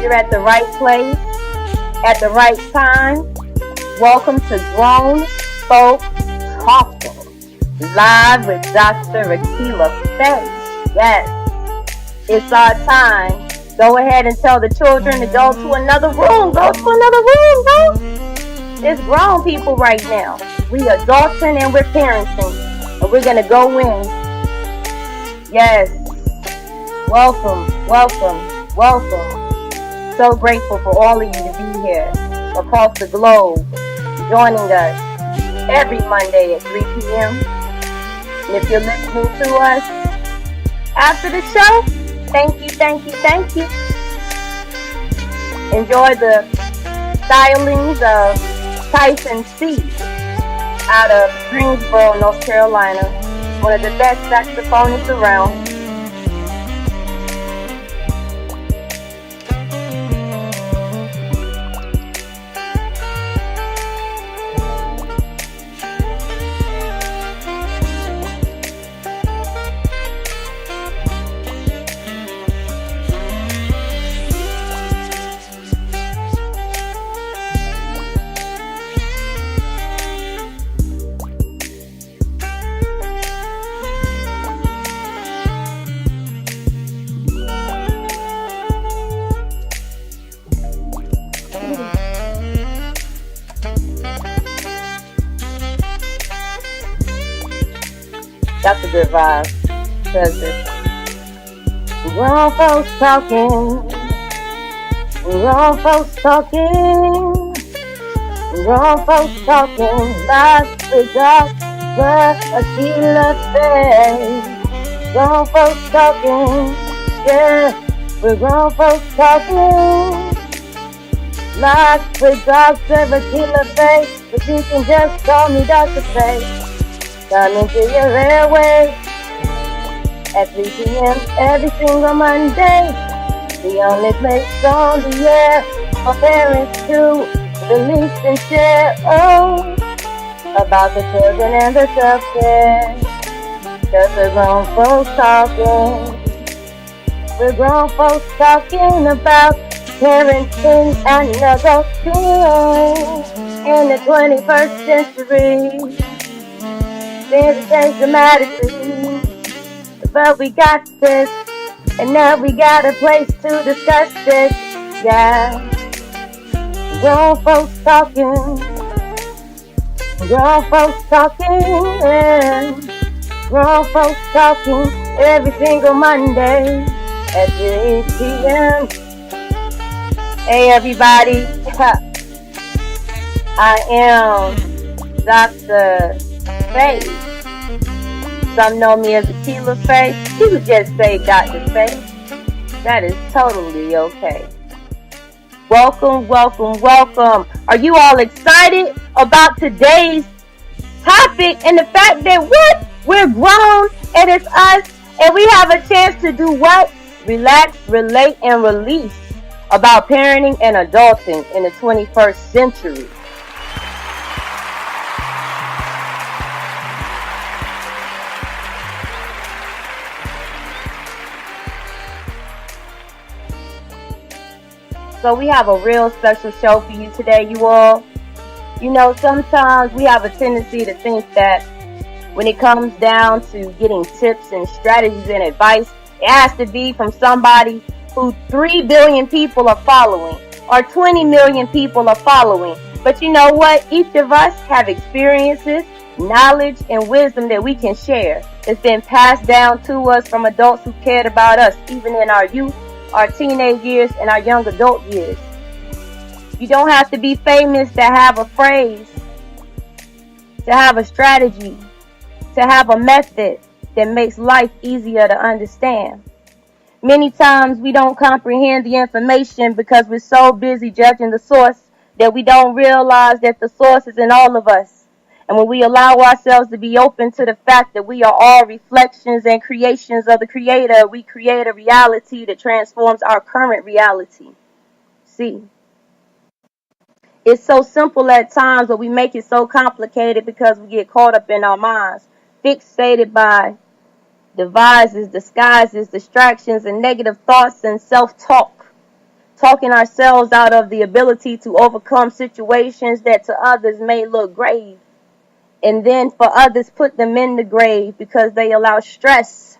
You're at the right place, at the right time. Welcome to Grown Folk Talking, live with Dr. Akila Faye. Yes, it's our time. Go ahead and tell the children to go to another room. Go to another room, go. It's grown people right now. We adulting and we're parenting. And we're going to go in. Yes. Welcome, welcome, welcome. So grateful for all of you to be here across the globe, joining us every Monday at 3 p.m. And if you're listening to us after the show, thank you, thank you, thank you. Enjoy the stylings of Tyson C. out of Greensboro, North Carolina. One of the best saxophonists around. That's a good vibe. Says this. Grown folks talking. Grown folks talking. Grown folks talking. Lots with Dr. Akila Faye. Grown folks talking. Yeah, we're grown folks talking. Lots with Dr. Akila Faye. But you can just call me Dr. Faye. Coming to your airways at 3 p.m. every single Monday. The only place on the air for parents to release and share about the children and the self-care. Cause we're grown folks talking. We're grown folks talking about parenting and adulting in the 21st century. Things change dramatically, but we got this, and now we got a place to discuss this. Yeah, grown folks talking, grown folks talking, yeah. Grown folks talking every single Monday at 3 p.m. Hey everybody, I am Dr. Faye. Some know me as Akila Faye. You could just say Dr. Faye. That is totally okay. Welcome, welcome, welcome. Are you all excited about today's topic and the fact that what? We're grown and it's us and we have a chance to do what? Relax, relate, and release about parenting and adulting in the 21st century. So we have a real special show for you today, you all. You know, sometimes we have a tendency to think that when it comes down to getting tips and strategies and advice, it has to be from somebody who 3 billion people are following or 20 million people are following. But you know what? Each of us have experiences, knowledge, and wisdom that we can share. It's been passed down to us from adults who cared about us, even in our youth, our teenage years, and our young adult years. You don't have to be famous to have a phrase, to have a strategy, to have a method that makes life easier to understand. Many times we don't comprehend the information because we're so busy judging the source that we don't realize that the source is in all of us. And when we allow ourselves to be open to the fact that we are all reflections and creations of the Creator, we create a reality that transforms our current reality. See, it's so simple at times, but we make it so complicated because we get caught up in our minds, fixated by devices, disguises, distractions, and negative thoughts and self-talk. talking ourselves out of the ability to overcome situations that to others may look grave. And then for others, put them in the grave because they allow stress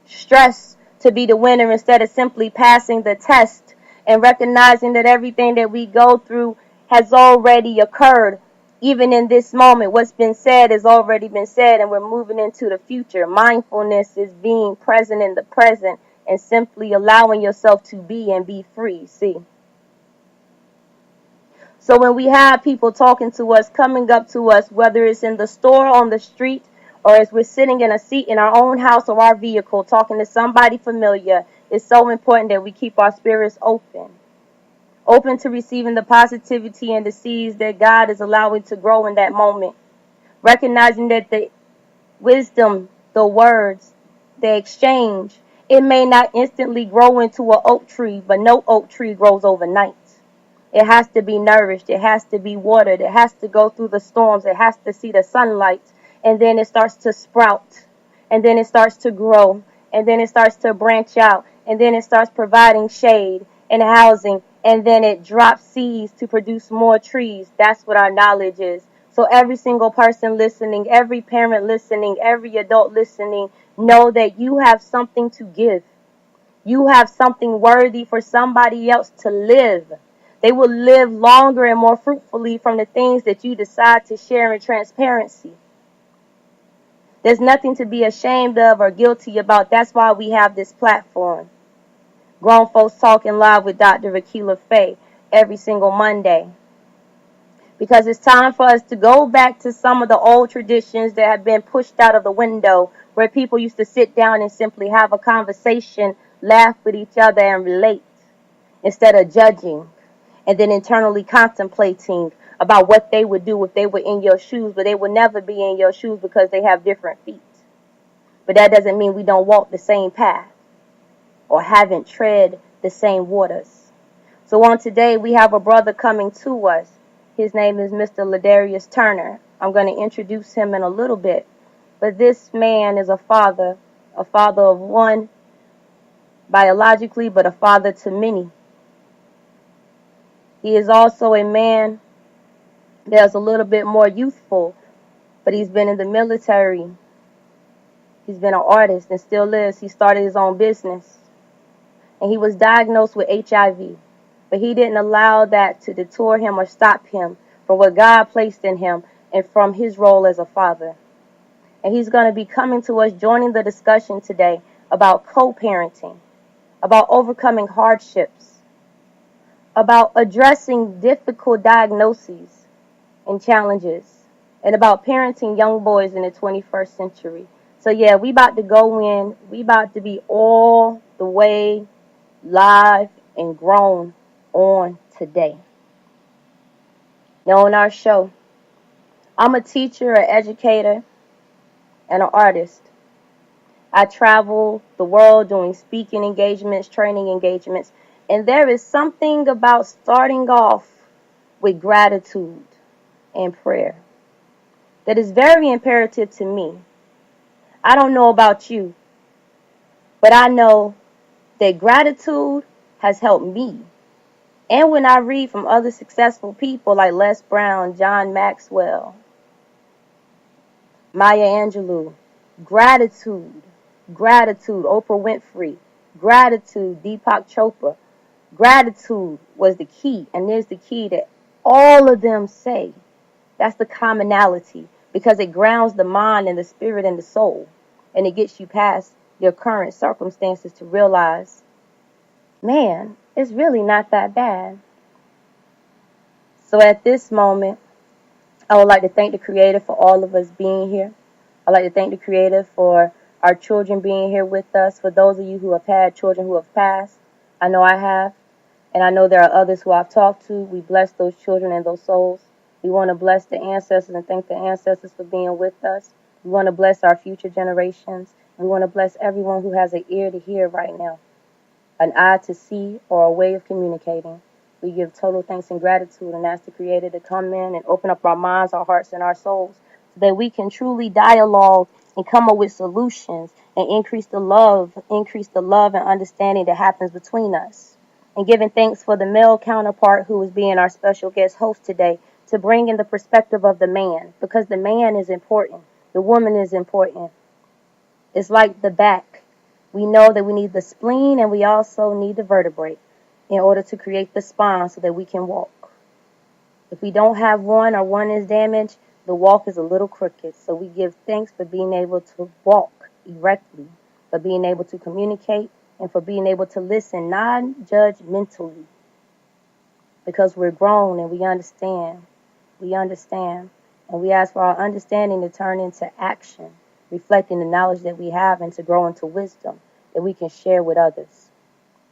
to be the winner instead of simply passing the test and recognizing that everything that we go through has already occurred. Even in this moment, what's been said has already been said, and we're moving into the future. Mindfulness is being present in the present and simply allowing yourself to be and be free. See? So when we have people talking to us, coming up to us, whether it's in the store, on the street, or as we're sitting in a seat in our own house or our vehicle, talking to somebody familiar, it's so important that we keep our spirits open to receiving the positivity and the seeds that God is allowing to grow in that moment. Recognizing that the wisdom, the words, the exchange, it may not instantly grow into an oak tree, but no oak tree grows overnight. It has to be nourished. It has to be watered. It has to go through the storms. It has to see the sunlight. And then it starts to sprout. And then it starts to grow. And then it starts to branch out. And then it starts providing shade and housing. And then it drops seeds to produce more trees. That's what our knowledge is. So every single person listening, every parent listening, every adult listening, know that you have something to give. You have something worthy for somebody else to live. They will live longer and more fruitfully from the things that you decide to share in transparency. There's nothing to be ashamed of or guilty about. That's why we have this platform. Grown Folks Talking Live with Dr. Rakila Faye every single Monday. Because it's time for us to go back to some of the old traditions that have been pushed out of the window, where people used to sit down and simply have a conversation, laugh with each other, and relate instead of judging. And then internally contemplating about what they would do if they were in your shoes, but they would never be in your shoes because they have different feet. But that doesn't mean we don't walk the same path or haven't tread the same waters. So on today, we have a brother coming to us. His name is Mr. LeDarrius Turner. I'm going to introduce him in a little bit. But this man is a father of one biologically, but a father to many. He is also a man that's a little bit more youthful, but he's been in the military. He's been an artist and still is. He started his own business. And he was diagnosed with HIV. But he didn't allow that to deter him or stop him from what God placed in him and from his role as a father. And he's going to be coming to us, joining the discussion today about co-parenting, about overcoming hardships, about addressing difficult diagnoses and challenges, and about parenting young boys in the 21st century. So yeah, we about to go in. We about to be all the way live and grown on today. Now on our show, I'm a teacher, an educator, and an artist. I travel the world doing speaking engagements, training engagements, and there is something about starting off with gratitude and prayer that is very imperative to me. I don't know about you, but I know that gratitude has helped me. And when I read from other successful people like Les Brown, John Maxwell, Maya Angelou, gratitude, Oprah Winfrey, gratitude, Deepak Chopra, gratitude was the key, and there's the key that all of them say. That's the commonality, because it grounds the mind and the spirit and the soul, and it gets you past your current circumstances to realize, man, it's really not that bad. So at this moment, I would like to thank the Creator for all of us being here. I'd like to thank the Creator for our children being here with us. For those of you who have had children who have passed, I know I have, and I know there are others who I've talked to. We bless those children and those souls. We want to bless the ancestors and thank the ancestors for being with us. We want to bless our future generations. We want to bless everyone who has an ear to hear right now, an eye to see, or a way of communicating. We give total thanks and gratitude and ask the Creator to come in and open up our minds, our hearts, and our souls so that we can truly dialogue and come up with solutions and increase the love and understanding that happens between us. and giving thanks for the male counterpart who is being our special guest host today to bring in the perspective of the man, because the man is important. The woman is important. It's like the back. We know that we need the spleen and we also need the vertebrae in order to create the spine so that we can walk. If we don't have one or one is damaged, the walk is a little crooked. So we give thanks for being able to walk erectly, for being able to communicate, and for being able to listen non-judgmentally. Because we're grown and we understand. We understand. And we ask for our understanding to turn into action, reflecting the knowledge that we have and to grow into wisdom that we can share with others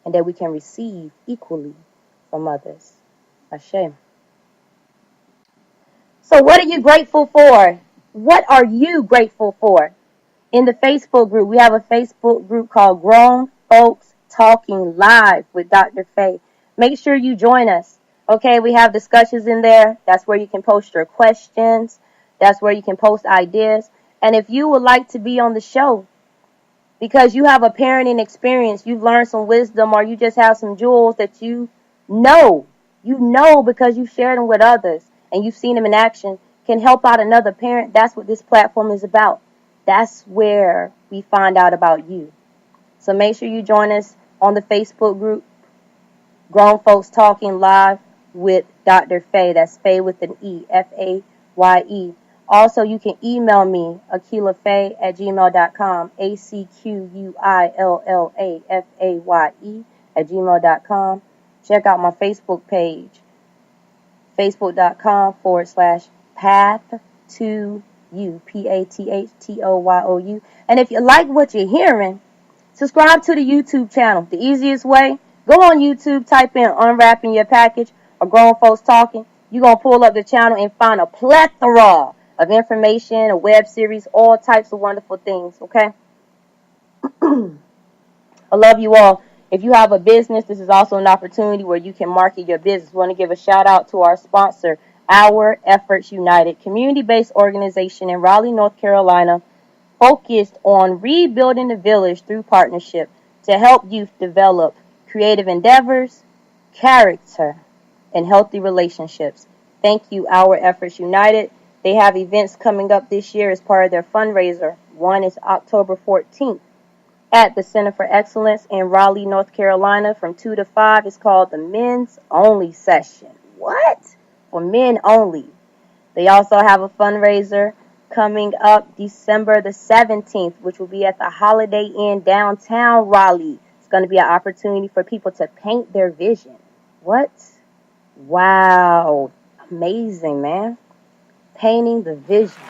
and that we can receive equally from others. Ashe. So what are you grateful for? What are you grateful for? In the Facebook group, we have a Facebook group called Grown Folks Talking Live with Dr. Faye. Make sure you join us. Okay, we have discussions in there. That's where you can post your questions. That's where you can post ideas. And if you would like to be on the show because you have a parenting experience, you've learned some wisdom, or you just have some jewels that you know because you've shared them with others and you've seen them in action, can help out another parent, that's what this platform is about. That's where we find out about you. So make sure you join us on the Facebook group, Grown Folks Talking Live with Dr. Faye. That's Faye with an E, Faye. Also, you can email me, AquilaFaye@gmail.com, AquillaFaye@gmail.com. Check out my Facebook page, facebook.com/path to you, PATHTOYOU. And if you like what you're hearing, subscribe to the YouTube channel. The easiest way, go on YouTube, type in Unwrapping Your Package or Grown Folks Talking. You're going to pull up the channel and find a plethora of information, a web series, all types of wonderful things, okay? I love you all. If you have a business, this is also an opportunity where you can market your business. I want to give a shout out to our sponsor, Our Efforts United, community-based organization in Raleigh, North Carolina, focused on rebuilding the village through partnership to help youth develop creative endeavors, character, and healthy relationships. Thank you, Our Efforts United. They have events coming up this year as part of their fundraiser. One is October 14th at the Center for Excellence in Raleigh, North Carolina from 2 to 5. It's called the Men's Only Session. What? For men only. They also have a fundraiser coming up December the 17th, which will be at the Holiday Inn downtown Raleigh. It's going to be an opportunity for people to paint their vision. What? Wow. Amazing, man. Painting the vision.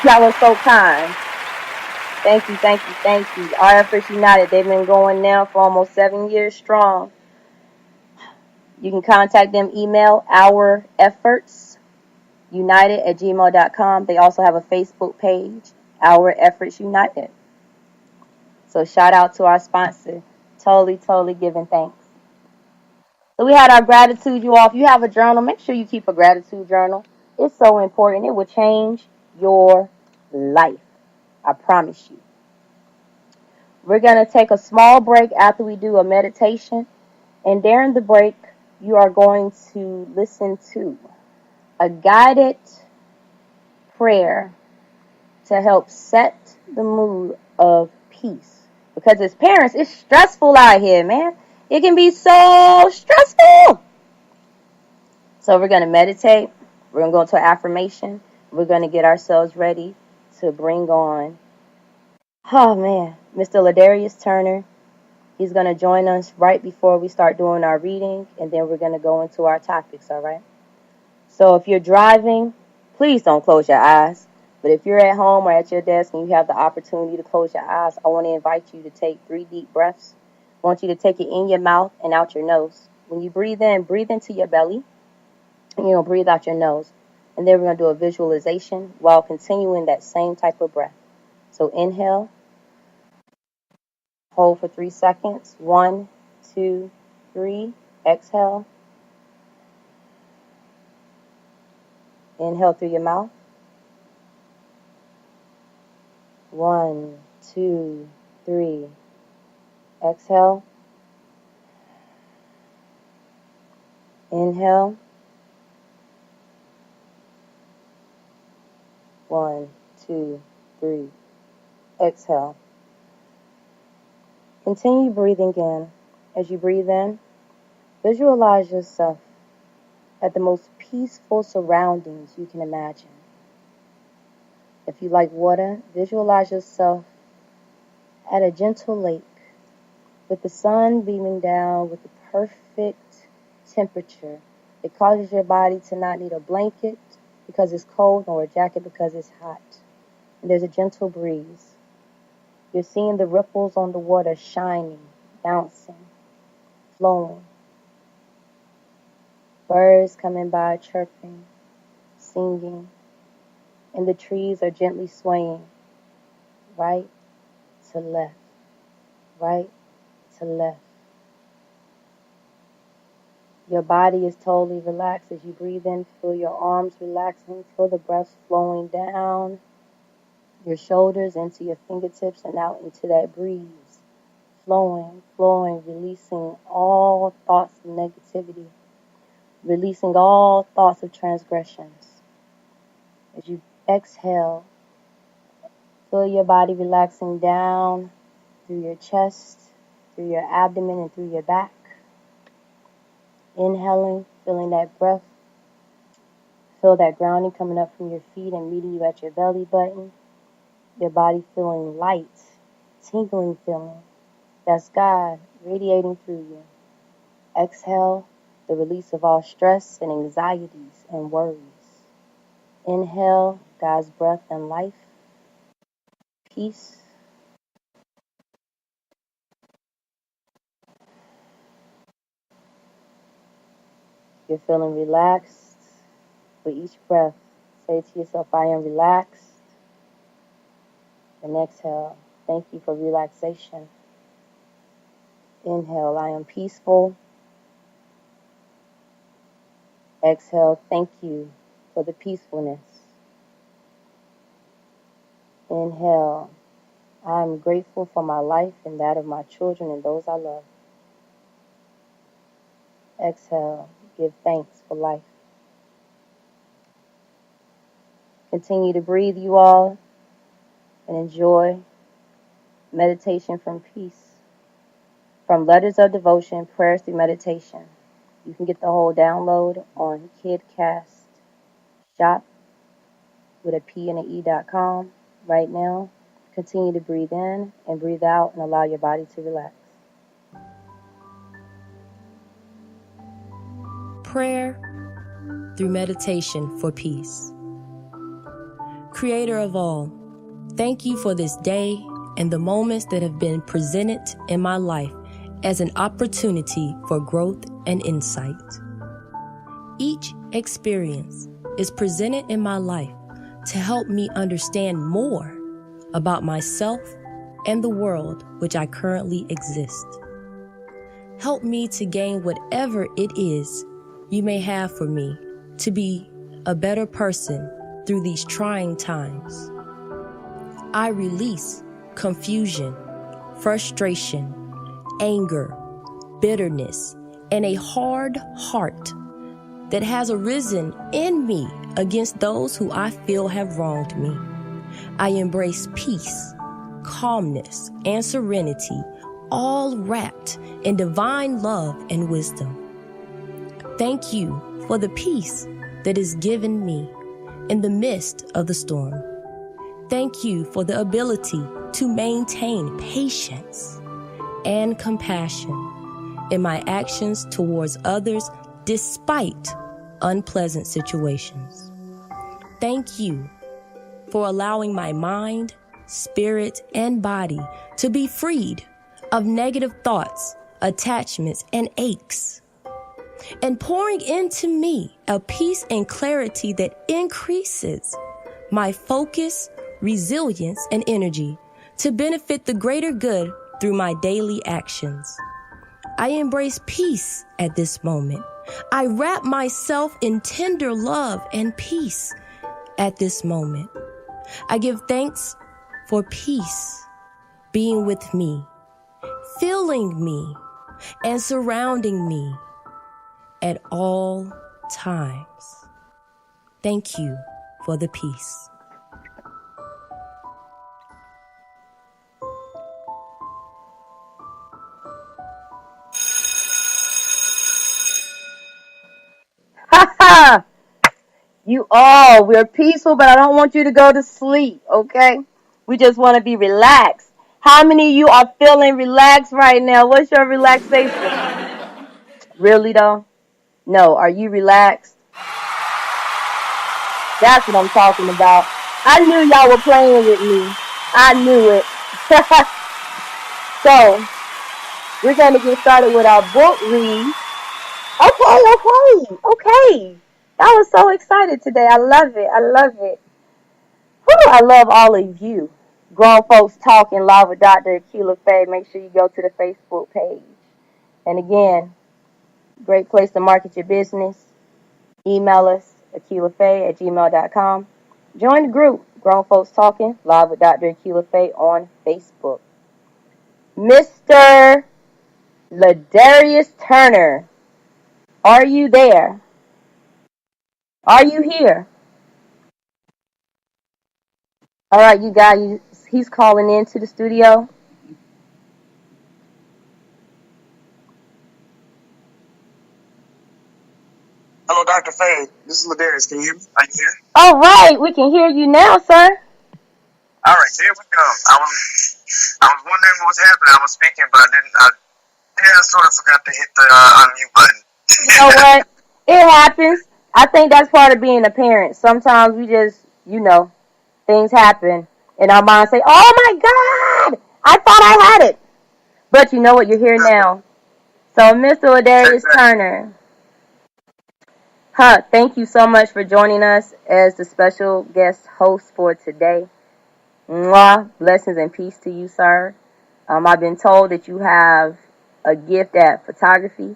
Y'all are so kind. Thank you, thank you, thank you. Our Efforts United, they've been going now for almost 7 years strong. You can contact them, email oureffortsunited@gmail.com. They also have a Facebook page, Our Efforts United. So shout out to our sponsor. Totally giving thanks. So we had our gratitude, you all. If you have a journal, make sure you keep a gratitude journal. It's so important. It will change your life. I promise you. We're going to take a small break after we do a meditation. And during the break, you are going to listen to a guided prayer to help set the mood of peace. Because as parents, it's stressful out here, man. It can be so stressful. So we're going to meditate. We're going to go into an affirmation. We're going to get ourselves ready to bring on, Mr. LeDarrius Turner. He's going to join us right before we start doing our reading, and then we're going to go into our topics, all right? So if you're driving, please don't close your eyes. But if you're at home or at your desk and you have the opportunity to close your eyes, I want to invite you to take 3 deep breaths. I want you to take it in your mouth and out your nose. When you breathe in, breathe into your belly, and you're going to breathe out your nose. And then we're going to do a visualization while continuing that same type of breath. So inhale. Hold for 3 seconds. 1, 2, 3. Exhale. Inhale through your mouth. 1, 2, 3. Exhale. Inhale. 1, 2, 3. Exhale. Continue breathing in. As you breathe in, visualize yourself at the most peaceful surroundings you can imagine. If you like water, visualize yourself at a gentle lake with the sun beaming down with the perfect temperature. It causes your body to not need a blanket because it's cold nor a jacket because it's hot. And there's a gentle breeze. You're seeing the ripples on the water shining, bouncing, flowing. Birds coming by chirping, singing, and the trees are gently swaying right to left, right to left. Your body is totally relaxed as you breathe in. Feel your arms relaxing. Feel the breath flowing down your shoulders into your fingertips and out into that breeze. Flowing, releasing all thoughts of negativity. Releasing all thoughts of transgressions. As you exhale, feel your body relaxing down through your chest, through your abdomen, and through your back. Inhaling, feeling that breath. Feel that grounding coming up from your feet and meeting you at your belly button. Your body feeling light, tingling feeling. That's God radiating through you. Exhale, the release of all stress and anxieties and worries. Inhale, God's breath and life, peace. You're feeling relaxed with each breath. Say to yourself, I am relaxed. And exhale, thank you for relaxation. Inhale, I am peaceful. Exhale, thank you for the peacefulness. Inhale, I am grateful for my life and that of my children and those I love. Exhale, give thanks for life. Continue to breathe, you all, and enjoy meditation from peace. From Letters of Devotion, Prayers Through Meditation. You can get the whole download on KidCast Shop with a P and an E.com right now. Continue to breathe in and breathe out and allow your body to relax. Prayer through meditation for peace. Creator of all, thank you for this day and the moments that have been presented in my life as an opportunity for growth and insight. Each experience is presented in my life to help me understand more about myself and the world which I currently exist. Help me to gain whatever it is you may have for me to be a better person through these trying times. I release confusion, frustration, anger, bitterness, and a hard heart that has arisen in me against those who I feel have wronged me. I embrace peace, calmness, and serenity, all wrapped in divine love and wisdom. Thank you for the peace that is given me in the midst of the storm. Thank you for the ability to maintain patience and compassion in my actions towards others despite unpleasant situations. Thank you for allowing my mind, spirit, and body to be freed of negative thoughts, attachments, and aches, and pouring into me a peace and clarity that increases my focus, resilience, and energy to benefit the greater good through my daily actions. I embrace peace at this moment. I wrap myself in tender love and peace at this moment. I give thanks for peace being with me, filling me and surrounding me at all times. Thank you for the peace. We're peaceful, but I don't want you to go to sleep, okay? We just want to be relaxed. How many of you are feeling relaxed right now? What's your relaxation? Really, though? No. Are you relaxed? That's what I'm talking about. I knew y'all were playing with me. I knew it. So, we're going to get started with our book read. Okay. I was so excited today. I love it. Whew, I love all of you. Grown Folks Talking live with Dr. Akilah Faye. Make sure you go to the Facebook page. And again, great place to market your business. Email us, akilahfaye@gmail.com. Join the group, Grown Folks Talking live with Dr. Akilah Faye on Facebook. Mr. LeDarrius Turner, are you there? Are you here? All right, you guys, he's calling into the studio. Hello, Dr. Faye. This is LeDarrius. Can you hear me? Are you here? All right, we can hear you now, sir. All right, there we go. I was wondering what was happening. I was speaking, but I sort of forgot to hit the unmute button. You know what? It happens. I think that's part of being a parent. Sometimes we just, things happen, and our minds say, "Oh my God, I thought I had it," but you know what? You're here now. So, Mr. LeDarrius Turner. Thank you so much for joining us as the special guest host for today. Mwah, blessings and peace to you, sir. I've been told that you have a gift at photography.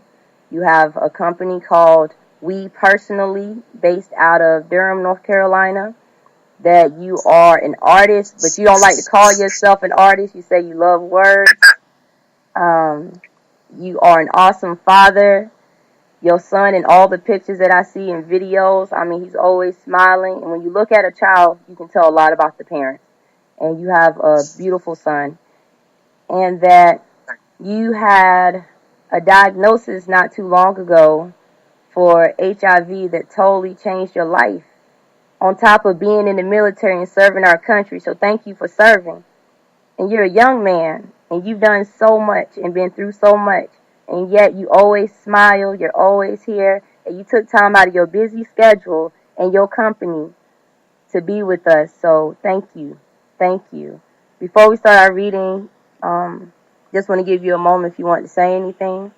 You have a company called WePersonally, based out of Durham, North Carolina. That you are an artist, but you don't like to call yourself an artist. You say you love words. You are an awesome father. Your son, in all the pictures that I see in videos, he's always smiling. And when you look at a child, you can tell a lot about the parents. And you have a beautiful son. And that you had a diagnosis not too long ago for HIV that totally changed your life. On top of being in the military and serving our country. So thank you for serving. And you're a young man. And you've done so much and been through so much. And yet you always smile, you're always here, and you took time out of your busy schedule and your company to be with us. So thank you. Before we start our reading, just want to give you a moment if you want to say anything.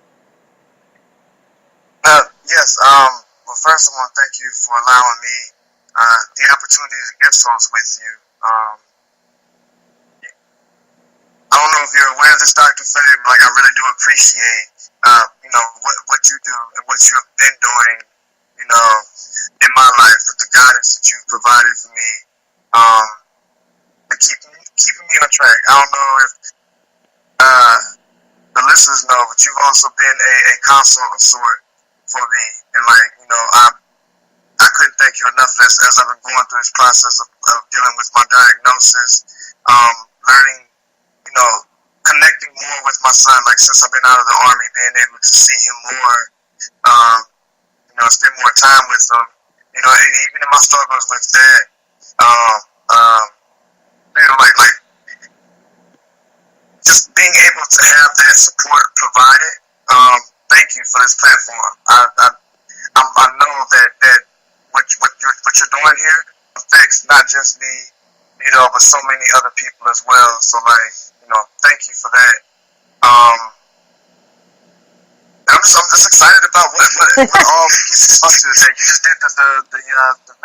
Yes. Well, first I want to thank you for allowing me the opportunity to guest host with you. I don't know if you're aware of this, Dr. Faye, but I really do appreciate, what you do and what you have been doing, in my life with the guidance that you've provided for me, and keeping me on track. I don't know if the listeners know, but you've also been a consult of sort for me, and I couldn't thank you enough as I've been going through this process of dealing with my diagnosis, learning. Connecting more with my son, since I've been out of the Army, being able to see him more, spend more time with him, even in my struggles with that, just being able to have that support provided. Thank you for this platform. I know that what you're doing here affects not just me, but so many other people as well. So thank you for that. I'm just excited about what all we get to talk to today. You just did the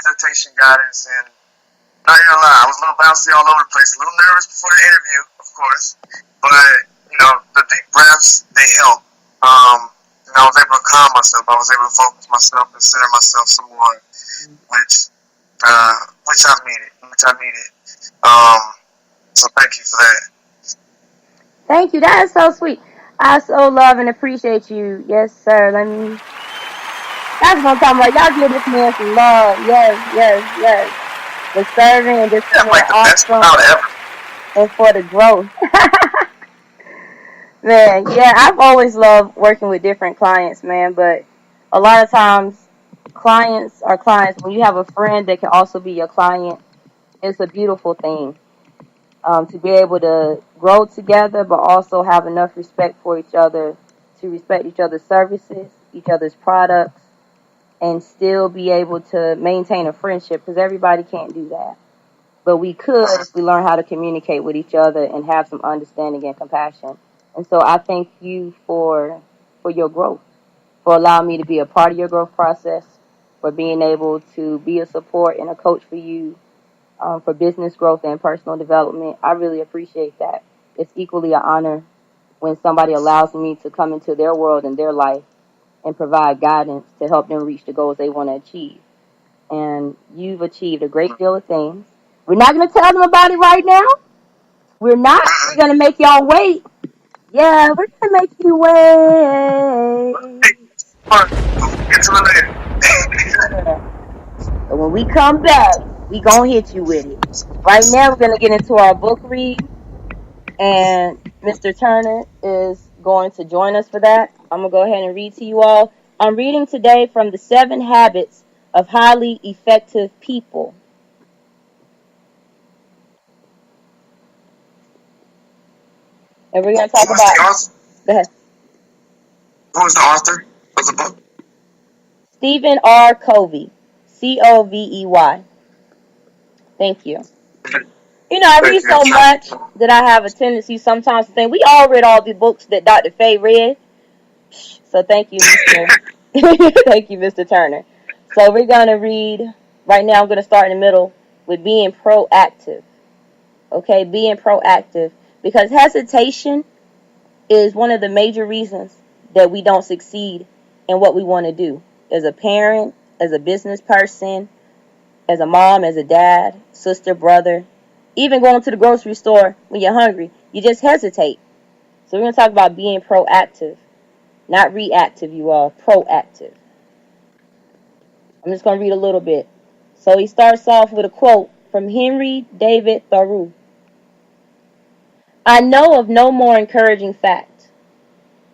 meditation guidance, and not gonna lie, I was a little bouncy all over the place, a little nervous before the interview, of course, but the deep breaths, they help. And I was able to calm myself. I was able to focus myself and center myself some more, which I needed. So thank you for that. Thank you. That is so sweet. I so love and appreciate you. Yes, sir. That's what I'm talking about. Y'all give this man some love. Yes, yes, yes. The serving and just Yeah, coming like the best awesome crowd ever. and for the growth. Man, yeah, I've always loved working with different clients, man, but a lot of times clients are clients. When you have a friend that can also be your client, it's a beautiful thing. To be able to grow together, but also have enough respect for each other to respect each other's services, each other's products, and still be able to maintain a friendship, because everybody can't do that. But we could if we learn how to communicate with each other and have some understanding and compassion. And so I thank you for your growth, for allowing me to be a part of your growth process, for being able to be a support and a coach for you, for business growth and personal development. I really appreciate that. It's equally an honor when somebody allows me to come into their world and their life and provide guidance to help them reach the goals they want to achieve. And you've achieved a great deal of things. We're not going to tell them about it right now. We're not. We're going to make y'all wait. Yeah, we're going to make you wait. Get to it later. Yeah. But when we come back, we going to hit you with it. Right now, we're going to get into our book read. And Mr. Turner is going to join us for that. I'm going to go ahead and read to you all. I'm reading today from the 7 Habits of Highly Effective People. And we're going to talk about... Go ahead. Who was the author of the book? Stephen R. Covey. Covey. Thank you. You know, I read so much that I have a tendency sometimes to think we all read all the books that Dr. Faye read. So thank you, Mr. Thank you, Mr. Turner. So we're going to read, right now I'm going to start in the middle with being proactive. Okay, being proactive. Because hesitation is one of the major reasons that we don't succeed in what we want to do. As a parent, as a business person, as a mom, as a dad, sister, brother, even going to the grocery store when you're hungry, you just hesitate. So we're going to talk about being proactive. Not reactive, you all. Proactive. I'm just going to read a little bit. So he starts off with a quote from Henry David Thoreau. I know of no more encouraging fact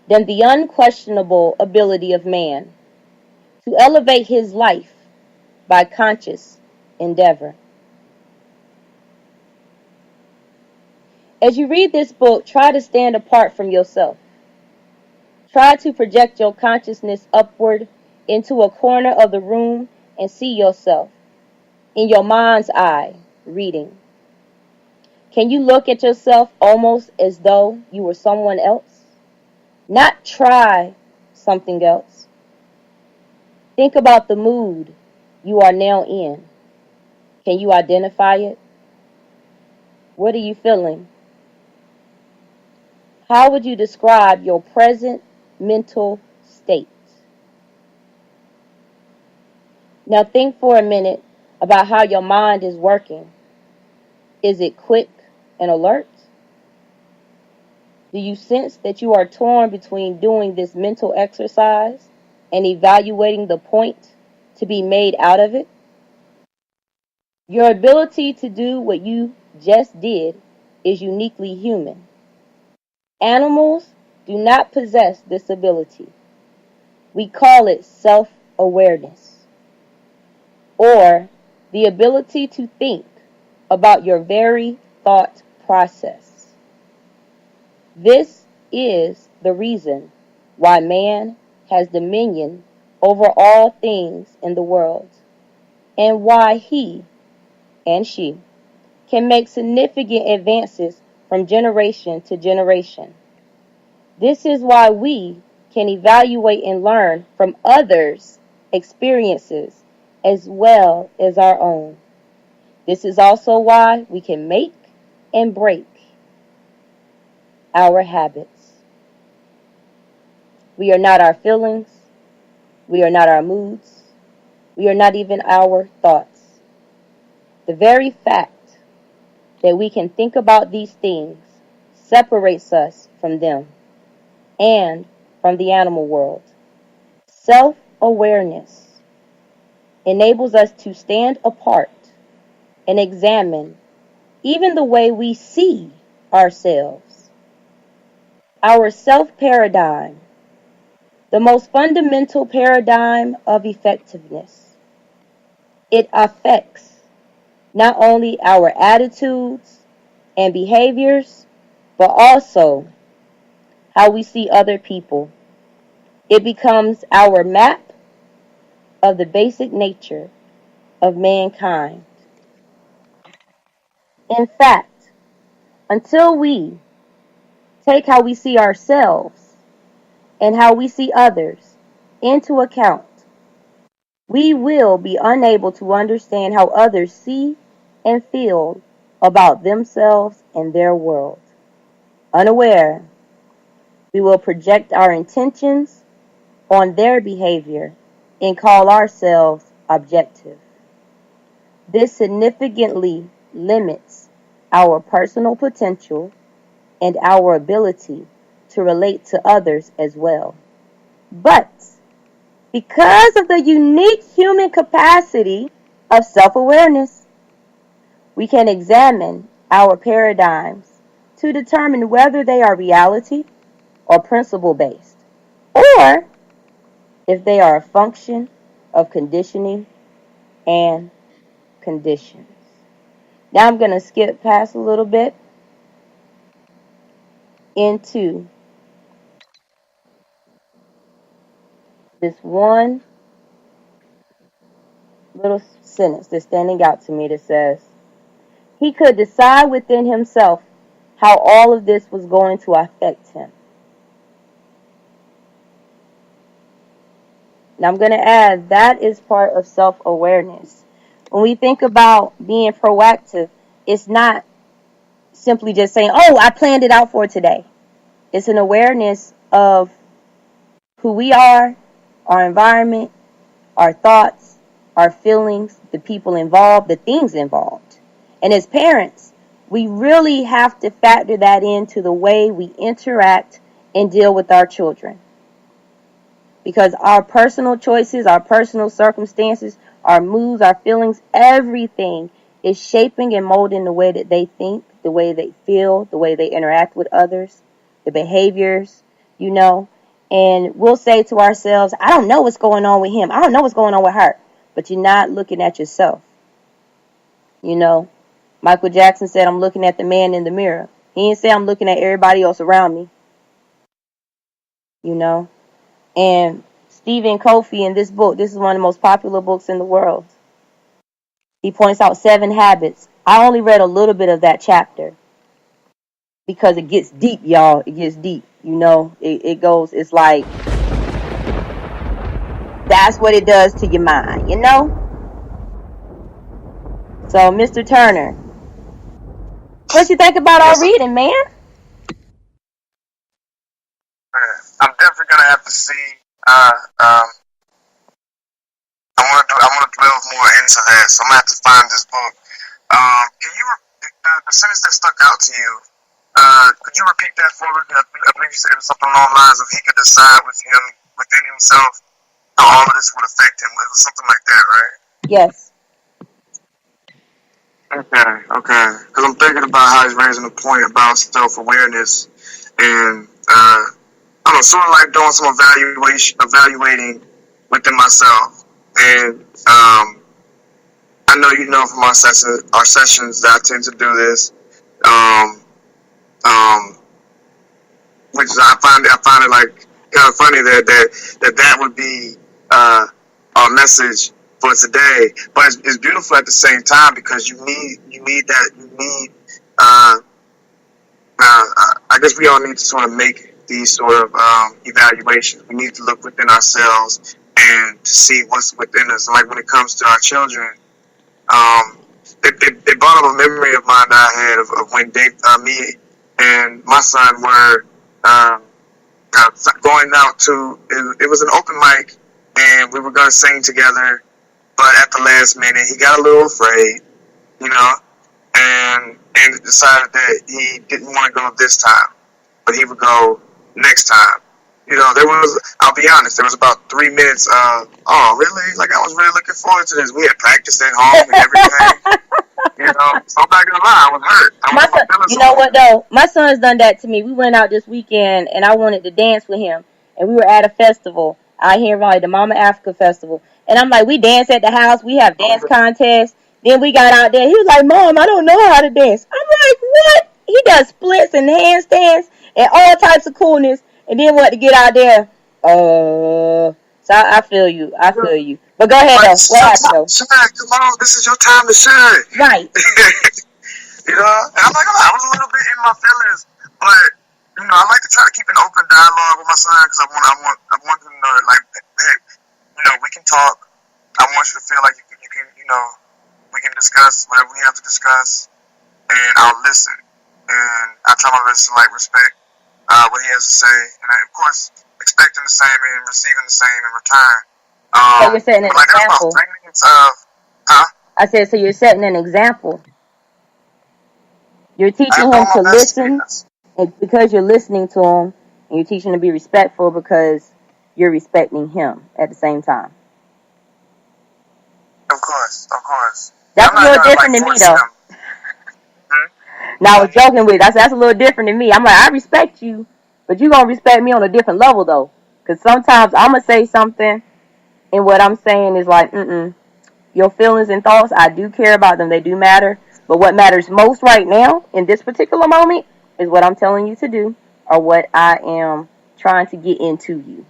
than the unquestionable ability of man to elevate his life by conscious endeavor. As you read this book, try to stand apart from yourself. Try to project your consciousness upward into a corner of the room and see yourself in your mind's eye reading. Can you look at yourself almost as though you were someone else? Not try something else. Think about the mood you are now in. Can you identify it? What are you feeling? How would you describe your present mental state? Now think for a minute about how your mind is working. Is it quick and alert? Do you sense that you are torn between doing this mental exercise and evaluating the point to be made out of it? Your ability to do what you just did is uniquely human. Animals do not possess this ability. We call it self-awareness, or the ability to think about your very thought process. This is the reason why man has dominion over all things in the world, and why he and she can make significant advances from generation to generation. This is why we can evaluate and learn from others' experiences as well as our own. This is also why we can make and break our habits. We are not our feelings. We are not our moods. We are not even our thoughts. The very fact that we can think about these things separates us from them. and from the animal world. Self-awareness enables us to stand apart and examine even the way we see ourselves. Our self-paradigm, the most fundamental paradigm of effectiveness. It affects not only our attitudes and behaviors, but also how we see other people. It becomes our map of the basic nature of mankind. In fact, until we take how we see ourselves and how we see others into account, we will be unable to understand how others see and feel about themselves and their world. Unaware, we will project our intentions on their behavior and call ourselves objective. This significantly limits our personal potential and our ability to relate to others as well. But because of the unique human capacity of self-awareness, we can examine our paradigms to determine whether they are reality or principle-based, or if they are a function of conditioning and conditions. Now I'm going to skip past a little bit into this one little sentence that's standing out to me that says, he could decide within himself how all of this was going to affect him. Now I'm going to add, that is part of self-awareness. When we think about being proactive, it's not simply just saying, oh, I planned it out for today. It's an awareness of who we are, our environment, our thoughts, our feelings, the people involved, the things involved. And as parents, we really have to factor that into the way we interact and deal with our children. Because our personal choices, our personal circumstances, our moods, our feelings, everything is shaping and molding the way that they think, the way they feel, the way they interact with others, the behaviors, And we'll say to ourselves, I don't know what's going on with him. I don't know what's going on with her. But you're not looking at yourself. Michael Jackson said, I'm looking at the man in the mirror. He didn't say I'm looking at everybody else around me. And Stephen Covey in this book, this is one of the most popular books in the world. He points out 7 habits. I only read a little bit of that chapter because it gets deep, y'all. It gets deep. It goes, it's like, that's what it does to your mind, So, Mr. Turner, what you think about our reading, man? I'm definitely gonna have to see. I want to delve more into that, so I'm gonna have to find this book. Can you the sentence that stuck out to you? Could you repeat that for me? I believe you said it was something along the lines of he could decide within himself how all of this would affect him. It was something like that, right? Yes. Okay. Because I'm thinking about how he's raising a point about self-awareness and I don't know, sort of like doing some evaluating within myself. And I know from our sessions that I tend to do this. Which is, I find it like kind of funny that would be our message for today. But it's beautiful at the same time because you need that. I guess we all need to sort of make these sort of evaluations. We need to look within ourselves and to see what's within us. Like when it comes to our children, it brought up a memory of mine that I had of when me and my son were going out to. It was an open mic, and we were going to sing together. But at the last minute, he got a little afraid, and decided that he didn't want to go this time, but he would go next time. I'll be honest, there was about 3 minutes of, oh, really? Like, I was really looking forward to this. We had practiced at home and everything. So I'm not gonna lie, I was hurt. You know what though? My son's done that to me. We went out this weekend and I wanted to dance with him, and we were at a festival out here in Raleigh, the Mama Africa Festival. And I'm like, we dance at the house. We have dance contests. Then we got out there. He was like, Mom, I don't know how to dance. I'm like, what? He does splits and handstands and all types of coolness. And then what to get out there? So I feel you. I feel you. But go ahead though. What happened though? Shine, come on, this is your time to shine. Right. And I'm like, I was a little bit in my feelings, but I like to try to keep an open dialogue with my son because I want him to know that, like, hey, we can talk. I want you to feel like you can, we can discuss whatever we have to discuss, and I'll listen. And I try my best to, like, respect what he has to say, and of course, expecting the same and receiving the same in return. So you're setting an example. I said, so you're setting an example. You're teaching him to listen, and because you're listening to him, and you're teaching him to be respectful because you're respecting him at the same time. Of course. That's a little different than me, though. Now, I was joking with you. That's a little different than me. I'm like, I respect you, but you're going to respect me on a different level, though. Because sometimes I'm going to say something, and what I'm saying is like, your feelings and thoughts, I do care about them. They do matter. But what matters most right now, in this particular moment, is what I'm telling you to do, or what I am trying to get into you.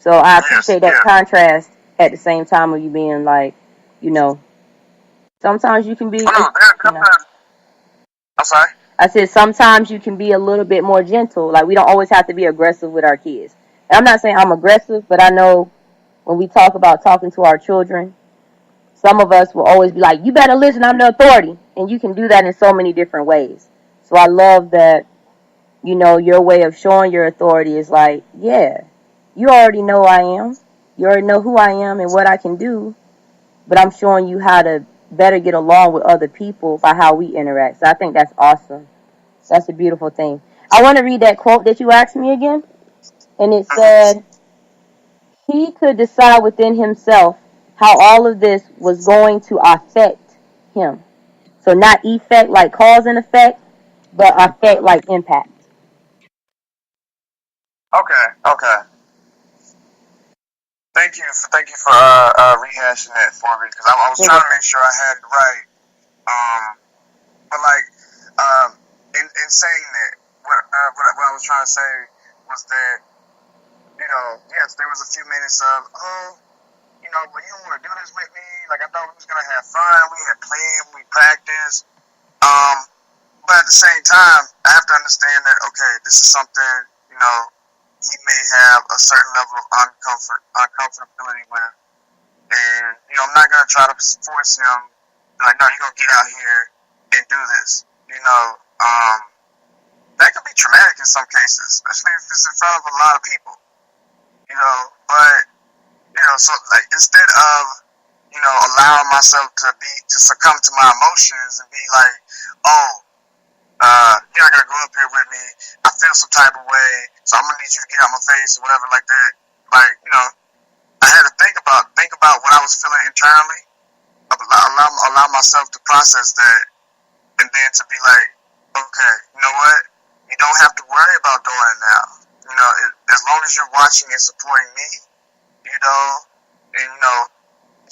So I appreciate that contrast at the same time of you being like, sometimes you can be... I'm sorry? I said sometimes you can be a little bit more gentle. Like, we don't always have to be aggressive with our kids. And I'm not saying I'm aggressive, but I know when we talk about talking to our children, some of us will always be like, you better listen, I'm the authority. And you can do that in so many different ways. So I love that, your way of showing your authority is like, yeah, you already know I am. You already know who I am and what I can do. But I'm showing you how to better get along with other people by how we interact. So I think that's awesome. That's a beautiful thing. I want to read that quote that you asked me again. And it said, he could decide within himself how all of this was going to affect him. So not effect like cause and effect, but affect like impact. Okay. Thank you for rehashing that for me because I was trying to make sure I had it right. But like in saying that, what I was trying to say was that yes, there was a few minutes of but you don't want to do this with me. Like, I thought we was gonna have fun. We had planned, we practiced. But at the same time, I have to understand that this is something he may have a certain level of uncomfortability with, and I'm not gonna try to force him. Like, no, you're gonna get out here and do this. That could be traumatic in some cases, especially if it's in front of a lot of people. But so like instead of allowing myself to succumb to my emotions and be like, you're not gonna go up here with me. I feel some type of way, so I'm gonna need you to get out my face or whatever like that. Like, I had to think about what I was feeling internally, allow myself to process that, and then to be like, okay, you know what? You don't have to worry about doing it now. As long as you're watching and supporting me, and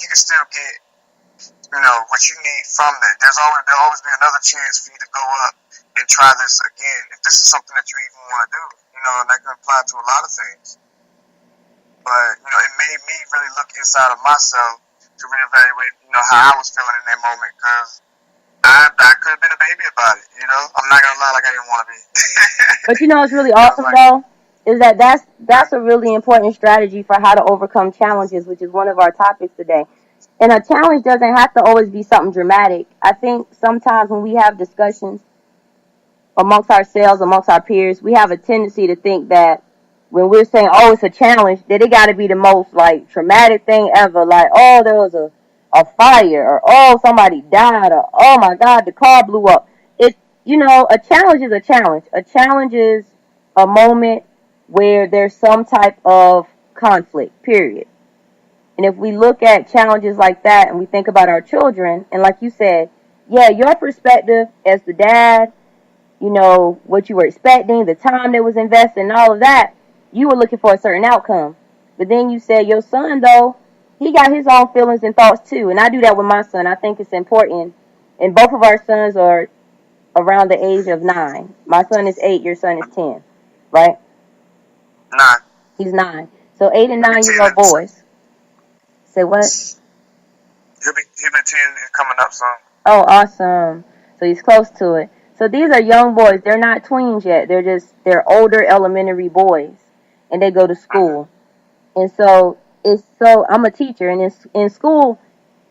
you can still get what you need from that. There'll always be another chance for you to go up and try this again if this is something that you even want to do. And that can apply to a lot of things. But it made me really look inside of myself to reevaluate how I was feeling in that moment because I could have been a baby about it. I'm not gonna lie, like I didn't want to be. But what's really awesome though is that's a really important strategy for how to overcome challenges, which is one of our topics today. And a challenge doesn't have to always be something dramatic. I think sometimes when we have discussions amongst ourselves, amongst our peers, we have a tendency to think that when we're saying, it's a challenge, that it got to be the most, like, traumatic thing ever. Like, there was a fire, or, somebody died, or, oh, my God, the car blew up. A challenge is a challenge. A challenge is a moment where there's some type of conflict, period. And if we look at challenges like that and we think about our children, and like you said, yeah, your perspective as the dad, you know, what you were expecting, the time that was invested and all of that, you were looking for a certain outcome. But then you said your son, though, he got his own feelings and thoughts too. And I do that with my son. I think it's important. And both of our sons are around the age of 9. My son is 8, your son is 10, right? 9. He's 9. So 8 and 9-year-old boys. Say what? He'll be 10 and coming up soon. Oh, awesome. So he's close to it. So these are young boys. They're not tweens yet. They're older elementary boys. And they go to school. And so I'm a teacher. And in school,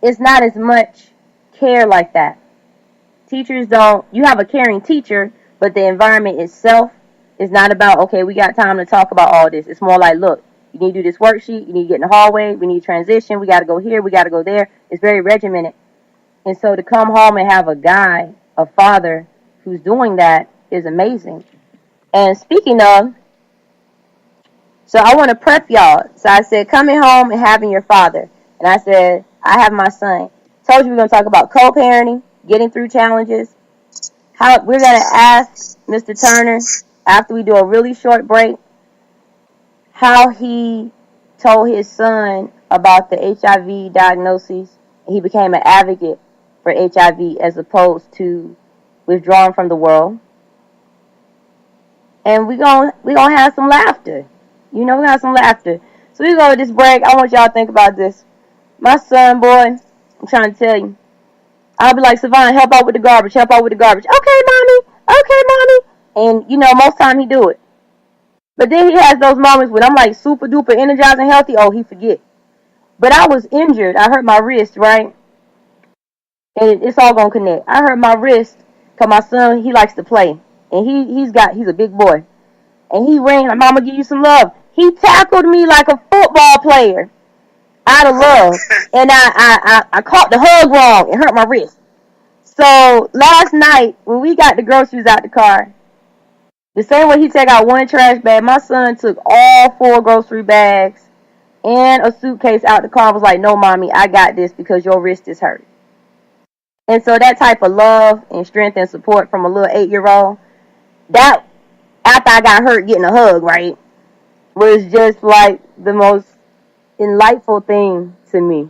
it's not as much care like that. Teachers don't, you have a caring teacher, but the environment itself is not about, okay, we got time to talk about all this. It's more like, look, you need to do this worksheet. You need to get in the hallway. We need transition. We got to go here. We got to go there. It's very regimented. And so to come home and have a father who's doing that is amazing. And speaking of, so I want to prep y'all. So I said, coming home and having your father. And I said, I have my son. Told you we're going to talk about co-parenting, getting through challenges. How we're going to ask Mr. Turner, after we do a really short break, how he told his son about the HIV diagnosis. He became an advocate for HIV as opposed to withdrawing from the world. And we gonna have some laughter. You know, we have some laughter. So we go to this break. I want y'all to think about this. My son, boy, I'm trying to tell you. I'll be like, Savannah, help out with the garbage. Help out with the garbage. Okay, mommy. Okay, mommy. And, you know, most time he do it. But then he has those moments when I'm like super duper energized and healthy. Oh, he forget. But I was injured. I hurt my wrist, right? And it's all going to connect. I hurt my wrist because my son, he likes to play. And he's a big boy. And he ran, like, Mama, give you some love. He tackled me like a football player out of love. And I caught the hug wrong and hurt my wrist. So last night, when we got the groceries out the car, the same way he took out one trash bag, my son took all 4 grocery bags and a suitcase out the car and was like, no, Mommy, I got this because your wrist is hurt. And so that type of love and strength and support from a little 8-year-old, that, after I got hurt getting a hug, right, was just like the most enlightful thing to me.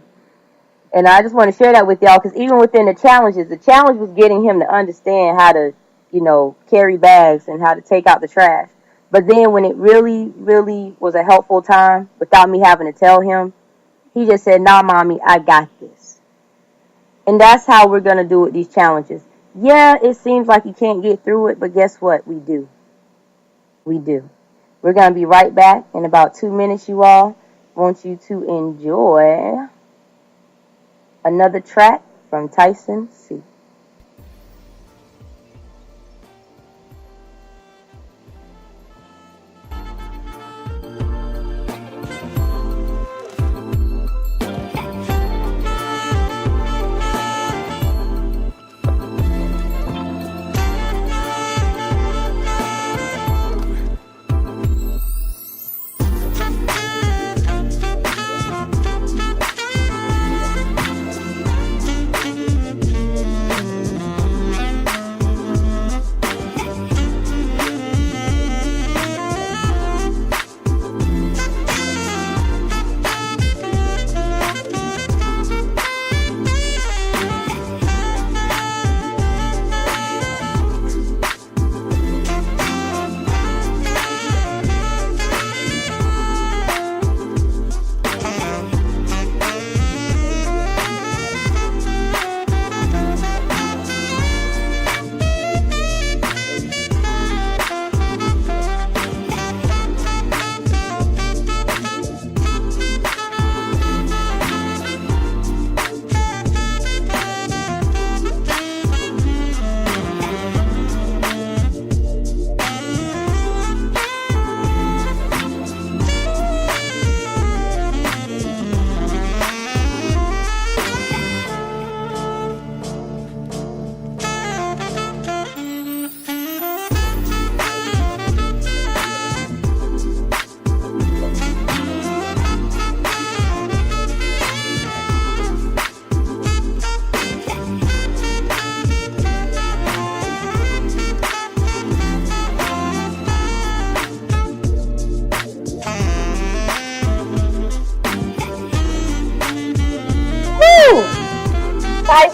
And I just want to share that with y'all because even within the challenge was getting him to understand how to, you know, carry bags and how to take out the trash. But then when it really, really was a helpful time without me having to tell him, he just said, nah, Mommy, I got this. And that's how we're going to do with these challenges. Yeah, it seems like you can't get through it, but guess what? We do. We do. We're going to be right back in about 2 minutes, you all. I want you to enjoy another track from Tyson C.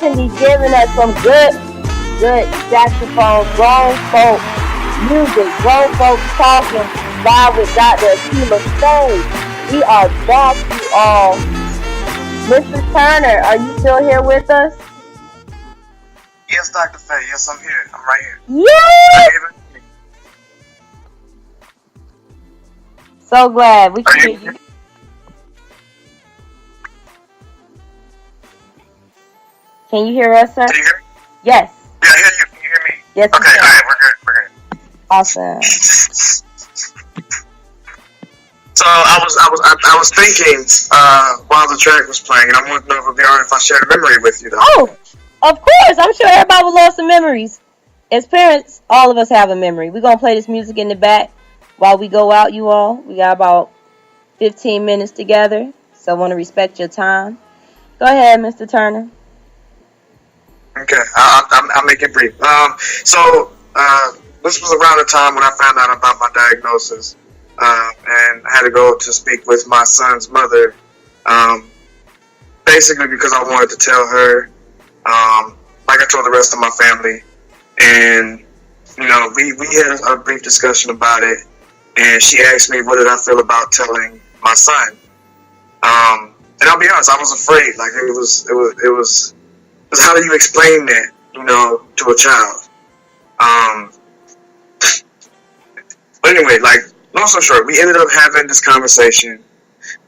definitely giving us some good saxophone, grown folk music, grown folks talking live with Dr. Akila Stage. We are back, you all. Mr. Turner, are you still here with us? Yes, Dr. Faye. Yes, I'm here. I'm right here. Yes! So glad we can hear you. Can you hear us, sir? Can you hear me? Yes. Yeah, I hear you. Can you hear me? Yes. Okay, all right, we're good. Awesome. So I was thinking while the track was playing, and I wanted to know if it would be alright if I shared a memory with you, though. Oh, of course. I'm sure everybody will love some memories. As parents, all of us have a memory. We're going to play this music in the back while we go out, you all. We got about 15 minutes together, so I want to respect your time. Go ahead, Mr. Turner. Okay, I'll make it brief. So this was around the time when I found out about my diagnosis, and I had to go to speak with my son's mother, basically because I wanted to tell her, like I told the rest of my family, and we had a brief discussion about it, and she asked me what did I feel about telling my son, and I'll be honest, I was afraid. Like it was how do you explain that, to a child? But anyway, long story short, we ended up having this conversation.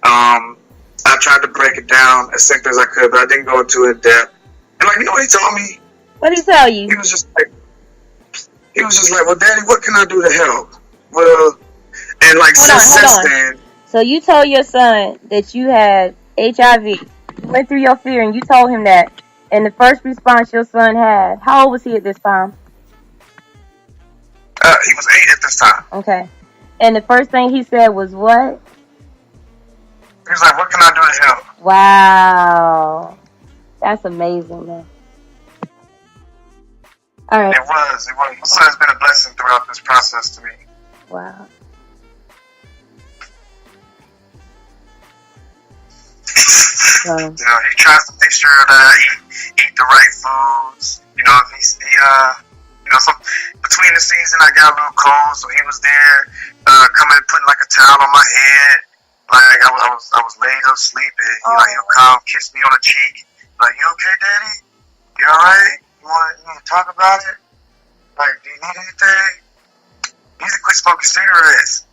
I tried to break it down as simple as I could, but I didn't go into it in depth. And you know what he told me? What did he tell you? He was just like, well, Daddy, what can I do to help? Well, and since then. So you told your son that you had HIV. You went through your fear and you told him that. And the first response your son had, how old was he at this time? He was 8 at this time. Okay. And the first thing he said was what? He was like, what can I do to help? Wow. That's amazing, man. All right. It was. My son's been a blessing throughout this process to me. Wow. He tries to make sure that I eat the right foods. Between the season I got a little cold, so he was there, coming and putting a towel on my head. I was laid up sleeping. He'll come, kiss me on the cheek. You okay, Daddy? You alright? You want to talk about it? Do you need anything? You need to quit smoking cigarettes.